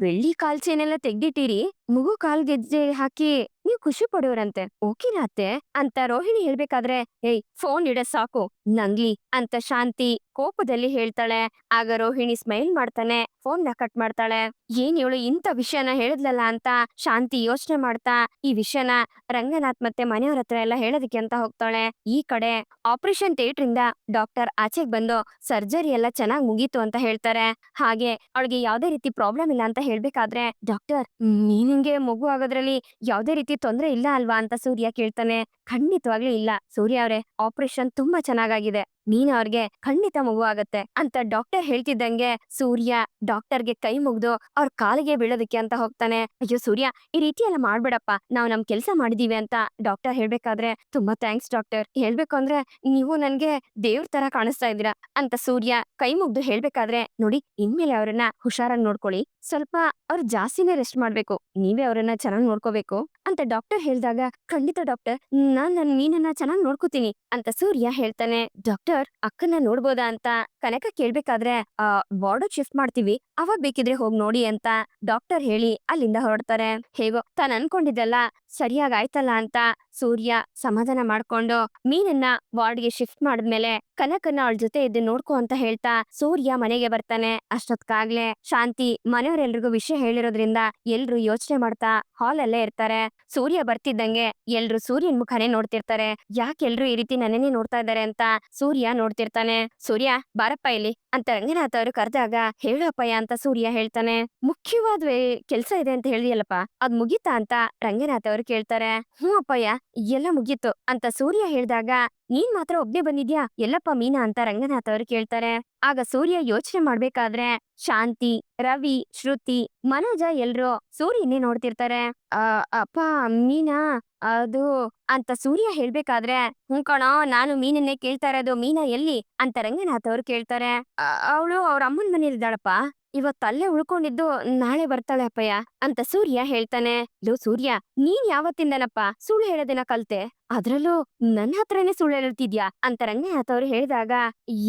ಬೆಳ್ಳಿ ಕಾಲ್ಚೆನೆಲ್ಲ ತೆಗ್ದಿಟ್ಟಿರಿ. ಮಗು ಕಾಲ್ ಗೆಜ್ಜೆ ಹಾಕಿ ನೀವ್ ಖುಷಿ ಪಡೋರಂತೆ. ಓಕೆನಾ ಅತ್ತೆ ಅಂತ ರೋಹಿಣಿ ಹೇಳ್ಬೇಕಾದ್ರೆ, ಏಯ್ ಫೋನ್ ಇಡ ಸಾಕು ನಂಗ್ಲಿ ಅಂತ ಶಾಂತಿ ಕೋಪದಲ್ಲಿ ಹೇಳ್ತಾಳೆ. ಆಗ ರೋಹಿಣಿ ಸ್ಮೈಲ್ ಮಾಡ್ತಾನೆ, ಫೋನ್ ನ ಕಟ್ ಮಾಡ್ತಾಳೆ. ಏನ್ ಇವಳು ಇಂಥ ವಿಷಯನ ಹೇಳಿದ್ಲಲ್ಲ ಅಂತ ಶಾಂತಿ ಯೋಚನೆ ಮಾಡ್ತಾ ಈ ವಿಷಯನ ರಂಗನಾಥ್ ಮತ್ತೆ ಮನೆಯವ್ರ ಹತ್ರ ಎಲ್ಲ ಹೇಳೋದಕ್ಕೆ ಅಂತ ಹೋಗ್ತಾಳೆ. ಈ ಕಡೆ ಆಪರೇಷನ್ ಥಿಯೇಟರ್ ಇಂದ ಡಾಕ್ಟರ್ ಆಚೆಗ್ ಬಂದು ಸರ್ಜರಿ ಎಲ್ಲ ಚೆನ್ನಾಗ್ ಮುಗೀತು ಅಂತ ಹೇಳ್ತಾರೆ. ಹಾಗೆ ಅವಳಿಗೆ ಯಾವ್ದೇ ರೀತಿ ಪ್ರಾಬ್ಲಮ್ ಇಲ್ಲ ಅಂತ ಹೇಳ್ಬೇಕಾದ್ರೆ, ಡಾಕ್ಟರ್ ನಿನ್ಗೆ ಮಗು ಆಗೋದ್ರಲ್ಲಿ ಯಾವ್ದೇ ರೀತಿ ತೊಂದ್ರೆ ಇಲ್ಲ ಅಲ್ವಾ ಅಂತ ಸೂರ್ಯ ಕೇಳ್ತಾನೆ. ಖಂಡಿತವಾಗ್ಲೂ ಇಲ್ಲ ಸೂರ್ಯ ಅವ್ರೆ, ಆಪರೇಷನ್ ತುಂಬಾ ಚೆನ್ನಾಗಾಗಿದೆ. ನೀನ್ ಅವ್ರಿಗೆ ಖಂಡಿತ ಮಗು ಆಗತ್ತೆ ಅಂತ ಡಾಕ್ಟರ್ ಹೇಳ್ತಿದ್ದಂಗೆ ಸೂರ್ಯ ಡಾಕ್ಟರ್ಗೆ ಕೈ ಮುಗ್ದು ಅವ್ರ ಕಾಲಿಗೆ ಬೀಳೋದಕ್ಕೆ ಅಂತ ಹೋಗ್ತಾನೆ. ಅಯ್ಯೋ ಸೂರ್ಯ, ಈ ರೀತಿ ಎಲ್ಲ ಮಾಡ್ಬೇಡಪ್ಪ, ನಾವ್ ನಮ್ ಕೆಲ್ಸ ಮಾಡಿದೀವಿ ಅಂತ ಡಾಕ್ಟರ್ ಹೇಳ್ಬೇಕಾದ್ರೆ, ತುಂಬಾ ಥ್ಯಾಂಕ್ಸ್ ಡಾಕ್ಟರ್. ಹೇಳ್ಬೇಕು ಅಂದ್ರೆ ನೀವು ನನ್ಗೆ ದೇವ್ರ ತರ ಕಾಣಿಸ್ತಾ ಇದ್ದೀರಾ ಅಂತ ಸೂರ್ಯ ಕೈ ಮುಗ್ದು ಹೇಳ್ಬೇಕಾದ್ರೆ, ನೋಡಿ ಇನ್ಮೇಲೆ ಅವ್ರನ್ನ ಹುಷಾರಾಗಿ ನೋಡ್ಕೊಳ್ಳಿ. ಸ್ವಲ್ಪ ಅವ್ರು ಜಾಸ್ತಿನೇ ರೆಸ್ಟ್ ಮಾಡ್ಬೇಕು. ನೀವೇ ಅವ್ರನ್ನ ಚೆನ್ನಾಗ್ ನೋಡ್ಕೋಬೇಕು ಅಂತ ಡಾಕ್ಟರ್ ಹೇಳ್ದಾಗ, ಖಂಡಿತ ಡಾಕ್ಟರ್, ನಾನ್ ನನ್ ಮೀನನ್ನ ಚೆನ್ನಾಗ್ ನೋಡ್ಕೋತೀನಿ ಅಂತ ಸೂರ್ಯ ಹೇಳ್ತಾನೆ. ಡಾಕ್ಟರ್ ಅಕ್ಕನ್ನ ನೋಡ್ಬೋದಾ ಅಂತ ಕನಕ ಕೇಳ್ಬೇಕಾದ್ರೆ, ವಾರ್ಡ್ ಶಿಫ್ಟ್ ಮಾಡ್ತೀವಿ, ಅವಾಗ ಬೇಕಿದ್ರೆ ಹೋಗ್ ನೋಡಿ ಅಂತ ಡಾಕ್ಟರ್ ಹೇಳಿ ಅಲ್ಲಿಂದ ಹೊರಡ್ತಾರೆ. ಹೇಗೋ ತಾನ್ ಅನ್ಕೊಂಡಿದ್ದೆಲ್ಲ ಸರಿಯಾಗಿ ಆಯ್ತಲ್ಲ ಅಂತ ಸೂರ್ಯ ಸಮಾಧಾನ ಮಾಡ್ಕೊಂಡು ಮೀನನ್ನ ವಾರ್ಡ್ಗೆ ಶಿಫ್ಟ್ ಮಾಡಿದ್ಮೇಲೆ ಕನಕನ್ನ ಅವಳ ಜೊತೆ ಇದ್ದು ನೋಡ್ಕೊ ಅಂತ ಹೇಳ್ತಾ ಸೂರ್ಯ ಮನೆಗೆ ಬರ್ತಾನೆ. ಅಷ್ಟೊತ್ಕಾಗ್ಲೆ ಶಾಂತಿ ಮನೆಯವರೆಲ್ರಿಗೂ ವಿಷಯ ಹೇಳಿರೋದ್ರಿಂದ ಎಲ್ರು ಯೋಚನೆ ಮಾಡ್ತಾ ಹಾಲ್ ಅಲ್ಲೇ ಇರ್ತಾರೆ. ಸೂರ್ಯ ಬರ್ತಿದ್ದಂಗೆ ಎಲ್ರು ಸೂರ್ಯನ್ ಮುಖನೇ ನೋಡ್ತಿರ್ತಾರೆ. ಯಾಕೆ ಎಲ್ರು ಈ ರೀತಿ ನನ್ನೇ ನೋಡ್ತಾ ಇದಾರೆ ಅಂತ ಸೂರ್ಯ ನೋಡ್ತಿರ್ತಾನೆ. ಸೂರ್ಯ ಬಾರಪ್ಪ ಇಲ್ಲಿ ಅಂತ ರಂಗನಾಥ್ ಅವರು ಕರೆದಾಗ, ಹೇಳು ಅಪ್ಪಯ್ಯ ಅಂತ ಸೂರ್ಯ ಹೇಳ್ತಾನೆ. ಮುಖ್ಯವಾದ ಕೆಲ್ಸ ಇದೆ ಅಂತ ಹೇಳಿಯಲ್ಲಪ್ಪ, ಅದ್ ಮುಗೀತಾ ಅಂತ ರಂಗನಾಥ್ ಅವರು ಕೇಳ್ತಾರೆ. ಹ್ಞೂ ಅಪ್ಪಯ್ಯ, ಎಲ್ಲ ಮುಗೀತು ಅಂತ ಸೂರ್ಯ ಹೇಳ್ದಾಗ, ನೀನ್ ಮಾತ್ರ ಒಬ್ನೇ ಬಂದಿದ್ಯಾ, ಎಲ್ಲಪ್ಪ ಮೀನಾ ಅಂತ ರಂಗನಾಥ್ ಅವರು ಕೇಳ್ತಾರೆ. ಆಗ ಸೂರ್ಯ ಯೋಚನೆ ಮಾಡ್ಬೇಕಾದ್ರೆ ಶಾಂತಿ, ರವಿ, ಶ್ರುತಿ, ಮನೋಜ ಎಲ್ರು ಸೂರ್ಯನೇ ನೋಡ್ತಿರ್ತಾರೆ. ಅಪ್ಪ ಮೀನಾ ಅದು ಅಂತ ಸೂರ್ಯ ಹೇಳ್ಬೇಕಾದ್ರೆ, ಹ್ಞೂ ಕಣೋ, ನಾನು ಮೀನನ್ನೇ ಕೇಳ್ತಾ ಇರೋದು. ಮೀನಾ ಎಲ್ಲಿ ಅಂತ ರಂಗನಾಥ್ ಅವ್ರು ಕೇಳ್ತಾರೆ. ಅವಳು ಅವ್ರ ಅಮ್ಮನ ಮನೇಲಿದ್ದಾಳಪ್ಪ, ಇವತ್ತಲ್ಲೇ ಉಳ್ಕೊಂಡಿದ್ದು ನಾಳೆ ಬರ್ತಾಳೆ ಅಪ್ಪಯ್ಯ ಅಂತ ಸೂರ್ಯ ಹೇಳ್ತಾನೆ. ಲೋ ಸೂರ್ಯ, ನೀನ್ ಯಾವತ್ತಿಂದನಪ್ಪ ಸುಳ್ಳು ಹೇಳೋದನ್ನ ಕಲ್ತೆ? ಅದ್ರಲ್ಲೂ ನನ್ನ ಹತ್ರನೇ ಸುಳ್ಳು ಹೇಳ್ತಿದ್ಯಾ ಅಂತ ರಂಗನಾಥ್ ಅವ್ರು ಹೇಳಿದಾಗ,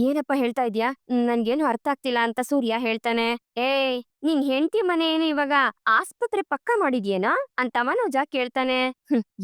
ಏನಪ್ಪ ಹೇಳ್ತಾ ಇದ್ಯಾ, ನನ್ಗೇನು ಅರ್ಥ ಆಗ್ತಿಲ್ಲ ಅಂತ ಸೂರ್ಯ ಹೇಳ್ತಾನೆ. ಏಯ್, ನಿನ್ ಹೆಂಡತಿ ಮನೆ ಏನು ಇವಾಗ ಆಸ್ಪತ್ರೆ ಪಕ್ಕ ಮಾಡಿದ್ಯೇನಾ ಅಂತ ಮನೋಜ ಕೇಳ್ತಾನೆ.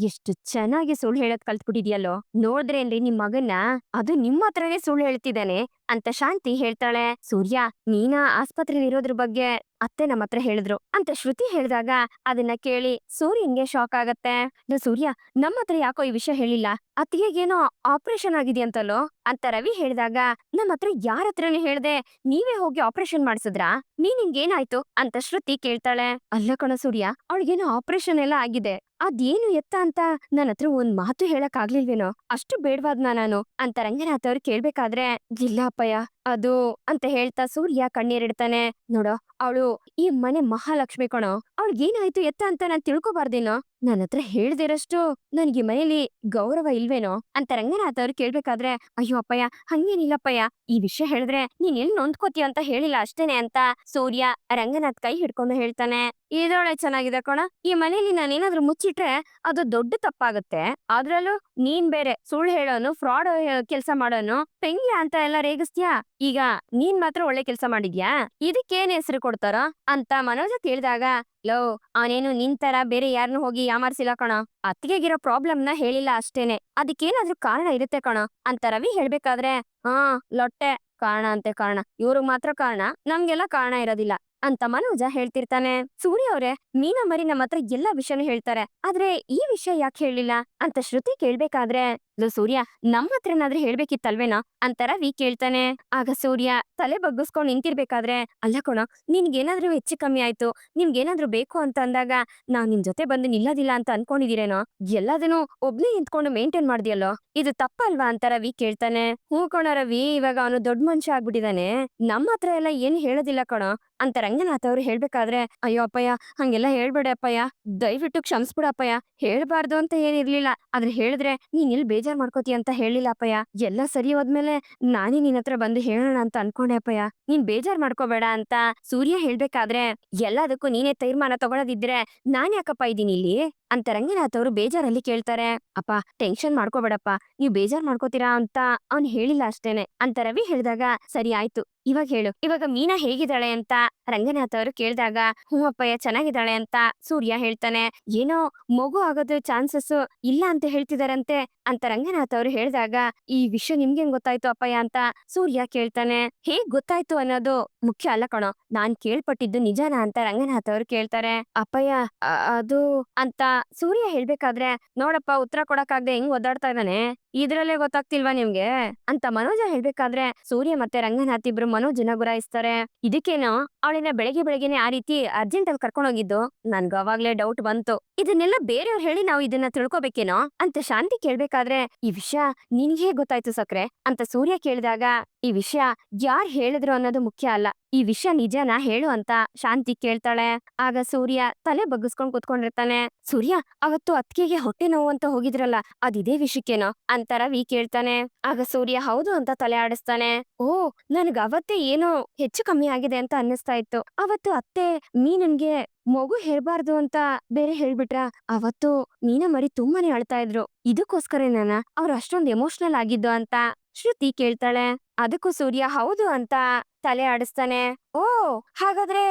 ಎಷ್ಟು ಚೆನ್ನಾಗಿ ಸುಳ್ಳು ಹೇಳೋದ್ ಕಲ್ತ್ಬಿಟ್ಟಿದ್ಯಲ್ಲೋ. ನೋಡಿದ್ರೇನ್ರಿ ನಿಮ್ ಮಗನ್ನ, ಅದು ನಿಮ್ಮ ಹತ್ರನೇ ಸುಳ್ಳು ಹೇಳ್ತಿದ್ದಾನೆ ಅಂತ ಶಾಂತಿ ಹೇಳ್ತಾಳೆ. ಸೂರ್ಯ, ನೀನಾ ಆಸ್ಪತ್ರೆಲಿ ಇರೋದ್ರ ಬಗ್ಗೆ ಅತ್ತೆ ನಮ್ಮ ಹತ್ರ ಹೇಳಿದ್ರು ಅಂತ ಶ್ರುತಿ ಹೇಳಿದಾಗ ಅದನ್ನ ಕೇಳಿ ಸೂರ್ಯನ್ಗೆ ಶಾಕ್ ಆಗತ್ತೆ. ಸೂರ್ಯ, ನಮ್ಮ ಹತ್ರ ಯಾಕೋ ಈ ವಿಷಯ ಹೇಳಿಲ್ಲ, ಅತ್ತಿಗೆಗೇನೋ ಆಪರೇಷನ್ ಆಗಿದೆಯಂತಲ್ಲೋ ಅಂತ ರವಿ ಹೇಳಿದಾಗ, ನಮ್ಮ ಹತ್ರ ಯಾರ ಹತ್ರನೇ ಹೇಳ್ದೆ ನೀವೇ ಹೋಗಿ ಆಪರೇಷನ್ ಮಾಡಿಸಿದ್ರಾ, ನಿಂಗೇನಾಯ್ತು ಅಂತ ಶ್ರುತಿ ಕೇಳ್ತಾಳೆ. ಅಲ್ಲ ಕಣ ಸೂರ್ಯ, ಅವಳಿಗೇನೋ ಆಪರೇಷನ್ ಎಲ್ಲ ಆಗಿದೆ, ಅದೇನು ಎತ್ತ ಅಂತ ನನ್ನ ಹತ್ರ ಒಂದ್ ಮಾತು ಹೇಳಕ್ ಆಗ್ಲಿಲ್ವೇನೋ, ಅಷ್ಟು ಬೇಡವಾದ್ನ ನಾನು ಅಂತ ರಂಗನಾಥ್ ಅವ್ರು ಕೇಳ್ಬೇಕಾದ್ರೆ, ಇಲ್ಲ ಅಪ್ಪಯ್ಯ ಅದು ಅಂತ ಹೇಳ್ತಾ ಸೂರ್ಯ ಕಣ್ಣೀರಿಡ್ತಾನೆ. ನೋಡೋ, ಅವಳು ಈ ಮನೆ ಮಹಾಲಕ್ಷ್ಮಿ ಕಣೋ, ಅವಳಿಗೇನಾಯ್ತು ಎತ್ತ ಅಂತ ನಾನ್ ತಿಳ್ಕೊಬಾರ್ದೇನೋ ನನ್ನತ್ರ ಹೇಳ್ದಿರಷ್ಟು ನನ್ಗೆ ಈ ಮನೇಲಿ ಗೌರವ ಇಲ್ವೇನೋ ಅಂತ ರಂಗನಾಥ್ ಅವ್ರು ಕೇಳ್ಬೇಕಾದ್ರೆ, ಅಯ್ಯೋ ಅಪ್ಪಯ್ಯ ಹಂಗೇನಿಲ್ಲಪ್ಪಯ್ಯ, ಈ ವಿಷಯ ಹೇಳಿದ್ರೆ ನೀನ್ ಎಲ್ ನೊಂದ್ಕೋತೀಯ ಅಂತ ಹೇಳಿಲ್ಲ ಅಷ್ಟೇನೆ ಅಂತ ಸೂರ್ಯ ರಂಗನಾಥ್ ಕೈ ಹಿಡ್ಕೊಂಡು ಹೇಳ್ತಾನೆ. ಇದೊಳೆ ಚೆನ್ನಾಗಿದೆ ಕಣ, ಈ ಮನೇಲಿ ನಾನೇನಾದ್ರೂ ಮುಚ್ಚಿಟ್ರೆ ಅದು ದೊಡ್ಡ ತಪ್ಪಾಗುತ್ತೆ. ಅದ್ರಲ್ಲೂ ನೀನ್ ಬೇರೆ ಸುಳ್ಳು ಹೇಳೋನು, ಫ್ರಾಡ್ ಕೆಲ್ಸ ಮಾಡೋನು, ಪೆಂಗ್ಯ ಅಂತ ಎಲ್ಲ ರೇಗಿಸ್ತ್ಯಾ. ಈಗ ನೀನ್ ಮಾತ್ರ ಒಳ್ಳೆ ಕೆಲ್ಸ ಮಾಡಿದ್ಯಾ, ಇದಕ್ಕೇನ್ ಹೆಸರು ಕೊಡ್ತಾರ ಅಂತ ಮನೋಜ ಕೇಳ್ದಾಗ, ಲೋ ಅವನೇನು ನಿನ್ ತರ ಬೇರೆ ಯಾರನ್ನೂ ಹೋಗಿ ಯಾಮಾರ್ಸಿಲ್ಲ ಕಣ, ಅತ್ತಿಗೆಗಿರೋ ಪ್ರಾಬ್ಲಮ್ನ ಹೇಳಿಲ್ಲ ಅಷ್ಟೇನೆ, ಅದಕ್ಕೇನಾದ್ರೂ ಕಾರಣ ಇರುತ್ತೆ ಕಣ ಅಂತ ರವಿ ಹೇಳ್ಬೇಕಾದ್ರೆ, ಹಾ ಲೊಟ್ಟೆ, ಕಾರಣ ಅಂತೆ ಕಾರಣ, ಇವ್ರಿಗ್ ಮಾತ್ರ ಕಾರಣ, ನಮ್ಗೆಲ್ಲ ಕಾರಣ ಇರೋದಿಲ್ಲ ಅಂತ ಮನೋಜ ಹೇಳ್ತಿರ್ತಾನೆ. ಸೂರ್ಯ ಅವ್ರೆ, ಮೀನಾ ಮರಿ ನಮ್ಮ ಹತ್ರ ಎಲ್ಲಾ ವಿಷಯನೂ ಹೇಳ್ತಾರೆ, ಆದ್ರೆ ಈ ವಿಷಯ ಯಾಕೆ ಹೇಳಿಲ್ಲ ಅಂತ ಶ್ರುತಿ ಕೇಳ್ಬೇಕಾದ್ರೆ, ಲೋ ಸೂರ್ಯ, ನಮ್ಮ ಹತ್ರನಾದ್ರೂ ಹೇಳ್ಬೇಕಿತ್ತಲ್ವೇನೋ ಅಂತ ರವಿ ಕೇಳ್ತಾನೆ. ಆಗ ಸೂರ್ಯ ತಲೆ ಬಗ್ಗಿಸ್ಕೊಂಡ್ ನಿಂತಿರ್ಬೇಕಾದ್ರೆ, ಅಲ್ಲ ಕಣೋ, ನಿನ್ಗೇನಾದ್ರೂ ಹೆಚ್ಚು ಕಮ್ಮಿ ಆಯ್ತು, ನಿಮ್ಗೇನಾದ್ರೂ ಬೇಕು ಅಂತ ಅಂದಾಗ ನಾವ್ ನಿಮ್ ಜೊತೆ ಬಂದು ನಿಲ್ಲೋದಿಲ್ಲ ಅಂತ ಅನ್ಕೊಂಡಿದೀರೇನೋ, ಎಲ್ಲದನ್ನೂ ಒಬ್ನೇ ನಿಂತ್ಕೊಂಡು ಮೇಂಟೈನ್ ಮಾಡ್ದಿಯಲ್ಲೋ, ಇದು ತಪ್ಪಲ್ವಾ ಅಂತ ರವಿ ಕೇಳ್ತಾನೆ. ಹ್ಞೂ ಕಣೋ ರವಿ, ಇವಾಗ ಅವನು ದೊಡ್ಡ ಮನುಷ್ಯ ಆಗ್ಬಿಟ್ಟಿದಾನೆ, ನಮ್ಮ ಹತ್ರ ಎಲ್ಲ ಏನ್ ಹೇಳೋದಿಲ್ಲ ಕಣೋ ಅಂತ ರಂಗನಾಥ್ ಅವ್ರು ಹೇಳ್ಬೇಕಾದ್ರೆ, ಅಯ್ಯೋ ಅಪ್ಪಯ್ಯ ಹಂಗೆಲ್ಲ ಹೇಳ್ಬೇಡ ಅಪ್ಪಯ್ಯ, ದಯವಿಟ್ಟು ಕ್ಷಮಿಸ್ಬಿಡ ಅಪ್ಪಯ್ಯ, ಹೇಳ್ಬಾರ್ದು ಅಂತ ಏನಿರ್ಲಿಲ್ಲ, ಆದ್ರೆ ಹೇಳಿದ್ರೆ ನೀನ್ ಎಲ್ ಬೇಜಾರ್ ಮಾಡ್ಕೋತೀಯ ಅಂತ ಹೇಳಿಲ್ಲ ಅಪ್ಪಯ್ಯ, ಎಲ್ಲ ಸರಿ ಹೋದ್ಮೇಲೆ ನಾನೇ ನಿನ್ ಹತ್ರ ಬಂದು ಹೇಳೋಣ ಅಂತ ಅನ್ಕೊಂಡೆ ಅಪ್ಪಯ್ಯ, ನೀನ್ ಬೇಜಾರ್ ಮಾಡ್ಕೋಬೇಡ ಅಂತ ಸೂರ್ಯ ಹೇಳ್ಬೇಕಾದ್ರೆ, ಎಲ್ಲದಕ್ಕೂ ನೀನೇ ತೀರ್ಮಾನ ತಗೊಳ್ಳೋದಿದ್ರೆ ನಾನ್ ಯಾಕಪ್ಪ ಇದೀನಿ ಇಲ್ಲಿ ಅಂತ ರಂಗನಾಥ್ ಅವರು ಬೇಜಾರಲ್ಲಿ ಕೇಳ್ತಾರೆ. ಅಪ್ಪ ಟೆನ್ಷನ್ ಮಾಡ್ಕೋಬೇಡಪ್ಪ, ನೀವ್ ಬೇಜಾರ್ ಮಾಡ್ಕೋತೀರಾ ಅಂತ ಅವ್ನ್ ಹೇಳಿಲ್ಲ ಅಷ್ಟೇನೆ ಅಂತ ರವಿ ಹೇಳ್ದಾಗ, ಸರಿ ಆಯ್ತು, ಇವಾಗ ಹೇಳು, ಇವಾಗ ಮೀನಾ ಹೇಗಿದ್ದಾಳೆ ಅಂತ ರಂಗನಾಥ್ ಅವರು ಕೇಳ್ದಾಗ, ಹ್ಞೂ ಅಪ್ಪಯ್ಯ ಚೆನ್ನಾಗಿದ್ದಾಳೆ ಅಂತ ಸೂರ್ಯ ಹೇಳ್ತಾನೆ. ಏನೋ ಮಗು ಆಗೋದು ಚಾನ್ಸಸ್ ಇಲ್ಲ ಅಂತ ಹೇಳ್ತಿದಾರಂತೆ ಅಂತ ರಂಗನಾಥ್ ಅವರು ಹೇಳ್ದಾಗ, ಈ ವಿಷಯ ನಿಮ್ಗೆ ಹೆಂಗ್ ಗೊತ್ತಾಯ್ತು ಅಪ್ಪಯ್ಯ ಅಂತ ಸೂರ್ಯ ಕೇಳ್ತಾನೆ. ಹೇಗ್ ಗೊತ್ತಾಯ್ತು ಅನ್ನೋದು ಮುಖ್ಯ ಅಲ್ಲ ಕಣೋ, ನಾನ್ ಕೇಳ್ಪಟ್ಟಿದ್ದು ನಿಜಾನ ಅಂತ ರಂಗನಾಥ್ ಅವರು ಕೇಳ್ತಾರೆ. ಅಪ್ಪಯ್ಯ ಅದು ಅಂತ ಸೂರ್ಯ ಹೇಳ್ಬೇಕಾದ್ರೆ, ನೋಡಪ್ಪ ಉತ್ತರ ಕೊಡಕ್ಕಾಗ್ದೆ ಹೆಂಗ್ ಒದ್ದಾಡ್ತಾ ಇದ್ದಾನೆ, ಇದ್ರಲ್ಲೇ ಗೊತ್ತಾಗ್ತಿಲ್ವಾ ನಿಮ್ಗೆ ಅಂತ ಮನೋಜ ಹೇಳ್ಬೇಕಾದ್ರೆ, ಸೂರ್ಯ ಮತ್ತೆ ರಂಗನಾಥ್ ಇಬ್ರು ಮನೋಜನ ಗುರಾಯಿಸ್ತಾರೆ. ಇದಕ್ಕೇನೋ ಅವಳಿನ ಬೆಳಗ್ಗೆ ಬೆಳಗ್ಗೆನೆ ಆ ರೀತಿ ಅರ್ಜೆಂಟ್ ಅಲ್ಲಿ ಕರ್ಕೊಂಡು ಹೋಗಿದ್ದು ನನ್ಗ ಅವಾಗ್ಲೇ ಡೌಟ್ ಬಂತು, ಇದನ್ನೆಲ್ಲ ಬೇರೆಯವ್ರು ಹೇಳಿ ನಾವು ಇದನ್ನ ತಿಳ್ಕೊಬೇಕೇನೋ ಅಂತ ಶಾಂತಿ ಕೇಳ್ಬೇಕಾದ್ರೆ, ಈ ವಿಷಯ ನಿನ್ಗೆ ಗೊತ್ತಾಯ್ತು ಸಕ್ರೆ ಅಂತ ಸೂರ್ಯ ಕೇಳಿದಾಗ, ಈ ವಿಷಯ ಯಾರ್ ಹೇಳಿದ್ರು ಅನ್ನೋದು ಮುಖ್ಯ ಅಲ್ಲ, ಈ ವಿಷಯ ನಿಜನ ಹೇಳು ಅಂತ ಶಾಂತಿ ಕೇಳ್ತಾಳೆ. ಆಗ ಸೂರ್ಯ ತಲೆ ಬಗ್ಗಿಸ್ಕೊಂಡ್ ಕುತ್ಕೊಂಡಿರ್ತಾನೆ. ಸೂರ್ಯ, ಅವತ್ತು ಅತ್ತಿಗೆಗೆ ಹೊಟ್ಟೆ ನೋವು ಅಂತ ಹೋಗಿದ್ರಲ್ಲ, ಅದಿದೇ ವಿಷಯಕ್ಕೇನೋ ಅಂತ ರವಿ ಕೇಳ್ತಾನೆ. ಆಗ ಸೂರ್ಯ ಹೌದು ಅಂತ ತಲೆ ಆಡಿಸ್ತಾನೆ. ಓ, ನನ್ಗ ಅವತ್ತೇ ಏನೋ ಹೆಚ್ಚು ಕಮ್ಮಿ ಆಗಿದೆ ಅಂತ ಅನ್ನಿಸ್ತಾ ಇತ್ತು, ಅವತ್ತು ಅತ್ತೆ ಮೀನನ್ಗೆ ಮಗು ಹೇರ್ಬಾರ್ದು ಅಂತ ಬೇರೆ ಹೇಳ್ಬಿಟ್ರ, ಅವತ್ತು ಮೀನಾ ಮರಿ ತುಂಬಾನೇ ಅಳ್ತಾ ಇದ್ರು, ಇದಕ್ಕೋಸ್ಕರನ ಅವ್ರು ಅಷ್ಟೊಂದು ಎಮೋಷನಲ್ ಆಗಿದ್ದು ಅಂತ ಶ್ರುತಿ ಕೇಳ್ತಾಳೆ. ಅದಕ್ಕೂ ಸೂರ್ಯ ಹೌದು ಅಂತ ತಲೆ ಆಡಿಸ್ತಾನೆ. ಓ, ಹಾಗಾದ್ರೆ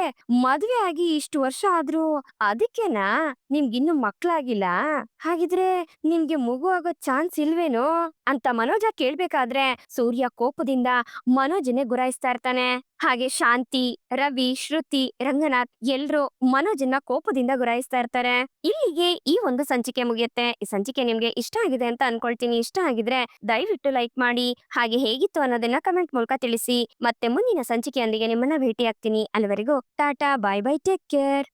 ಮದ್ವೆ ಆಗಿ ಇಷ್ಟು ವರ್ಷ ಆದ್ರೂ ಅದಕ್ಕೇನಾ ನಿಮ್ಗಿನ್ನು ಮಕ್ಳಾಗಿಲ್ಲ, ಹಾಗಿದ್ರೆ ನಿಮ್ಗೆ ಮಗು ಆಗೋ ಚಾನ್ಸ್ ಇಲ್ವೇನೋ ಅಂತ ಮನೋಜ ಕೇಳ್ಬೇಕಾದ್ರೆ, ಸೂರ್ಯ ಕೋಪದಿಂದ ಮನೋಜನೆ ಗುರಾಯಿಸ್ತಾ ಇರ್ತಾನೆ. ಹಾಗೆ ಶಾಂತಿ, ರವಿ, ಶ್ರುತಿ, ರಂಗನಾಥ್ ಎಲ್ರು ಮನೋಜನ್ನ ಕೋಪದಿಂದ ಗುರಾಯಿಸ್ತಾ ಇರ್ತಾರೆ. ಇಲ್ಲಿಗೆ ಈ ಒಂದು ಸಂಚಿಕೆ ಮುಗಿಯುತ್ತೆ. ಈ ಸಂಚಿಕೆ ನಿಮ್ಗೆ ಇಷ್ಟ ಆಗಿದೆ ಅಂತ ಅನ್ಕೊಳ್ತೀನಿ. ಇಷ್ಟ ಆಗಿದ್ರೆ ದಯವಿಟ್ಟು ಲೈಕ್ ಮಾಡಿ, ಹಾಗೆ ಹೇಗಿತ್ತು ಅನ್ನೋದನ್ನ ಕಮೆಂಟ್ ಮೂಲಕ ತಿಳಿಸಿ. ಮತ್ತೆ ಮುಂದಿನ ಸಂಚಿಕೆಯೊಂದಿಗೆ ನಿಮ್ಮನ್ನ ಭೇಟಿ ಆಗ್ತೀನಿ. ಅಲ್ಲಿವರೆಗೂ ಟಾಟಾ, ಬಾಯ್ ಬಾಯ್, ಟೇಕ್ ಕೇರ್.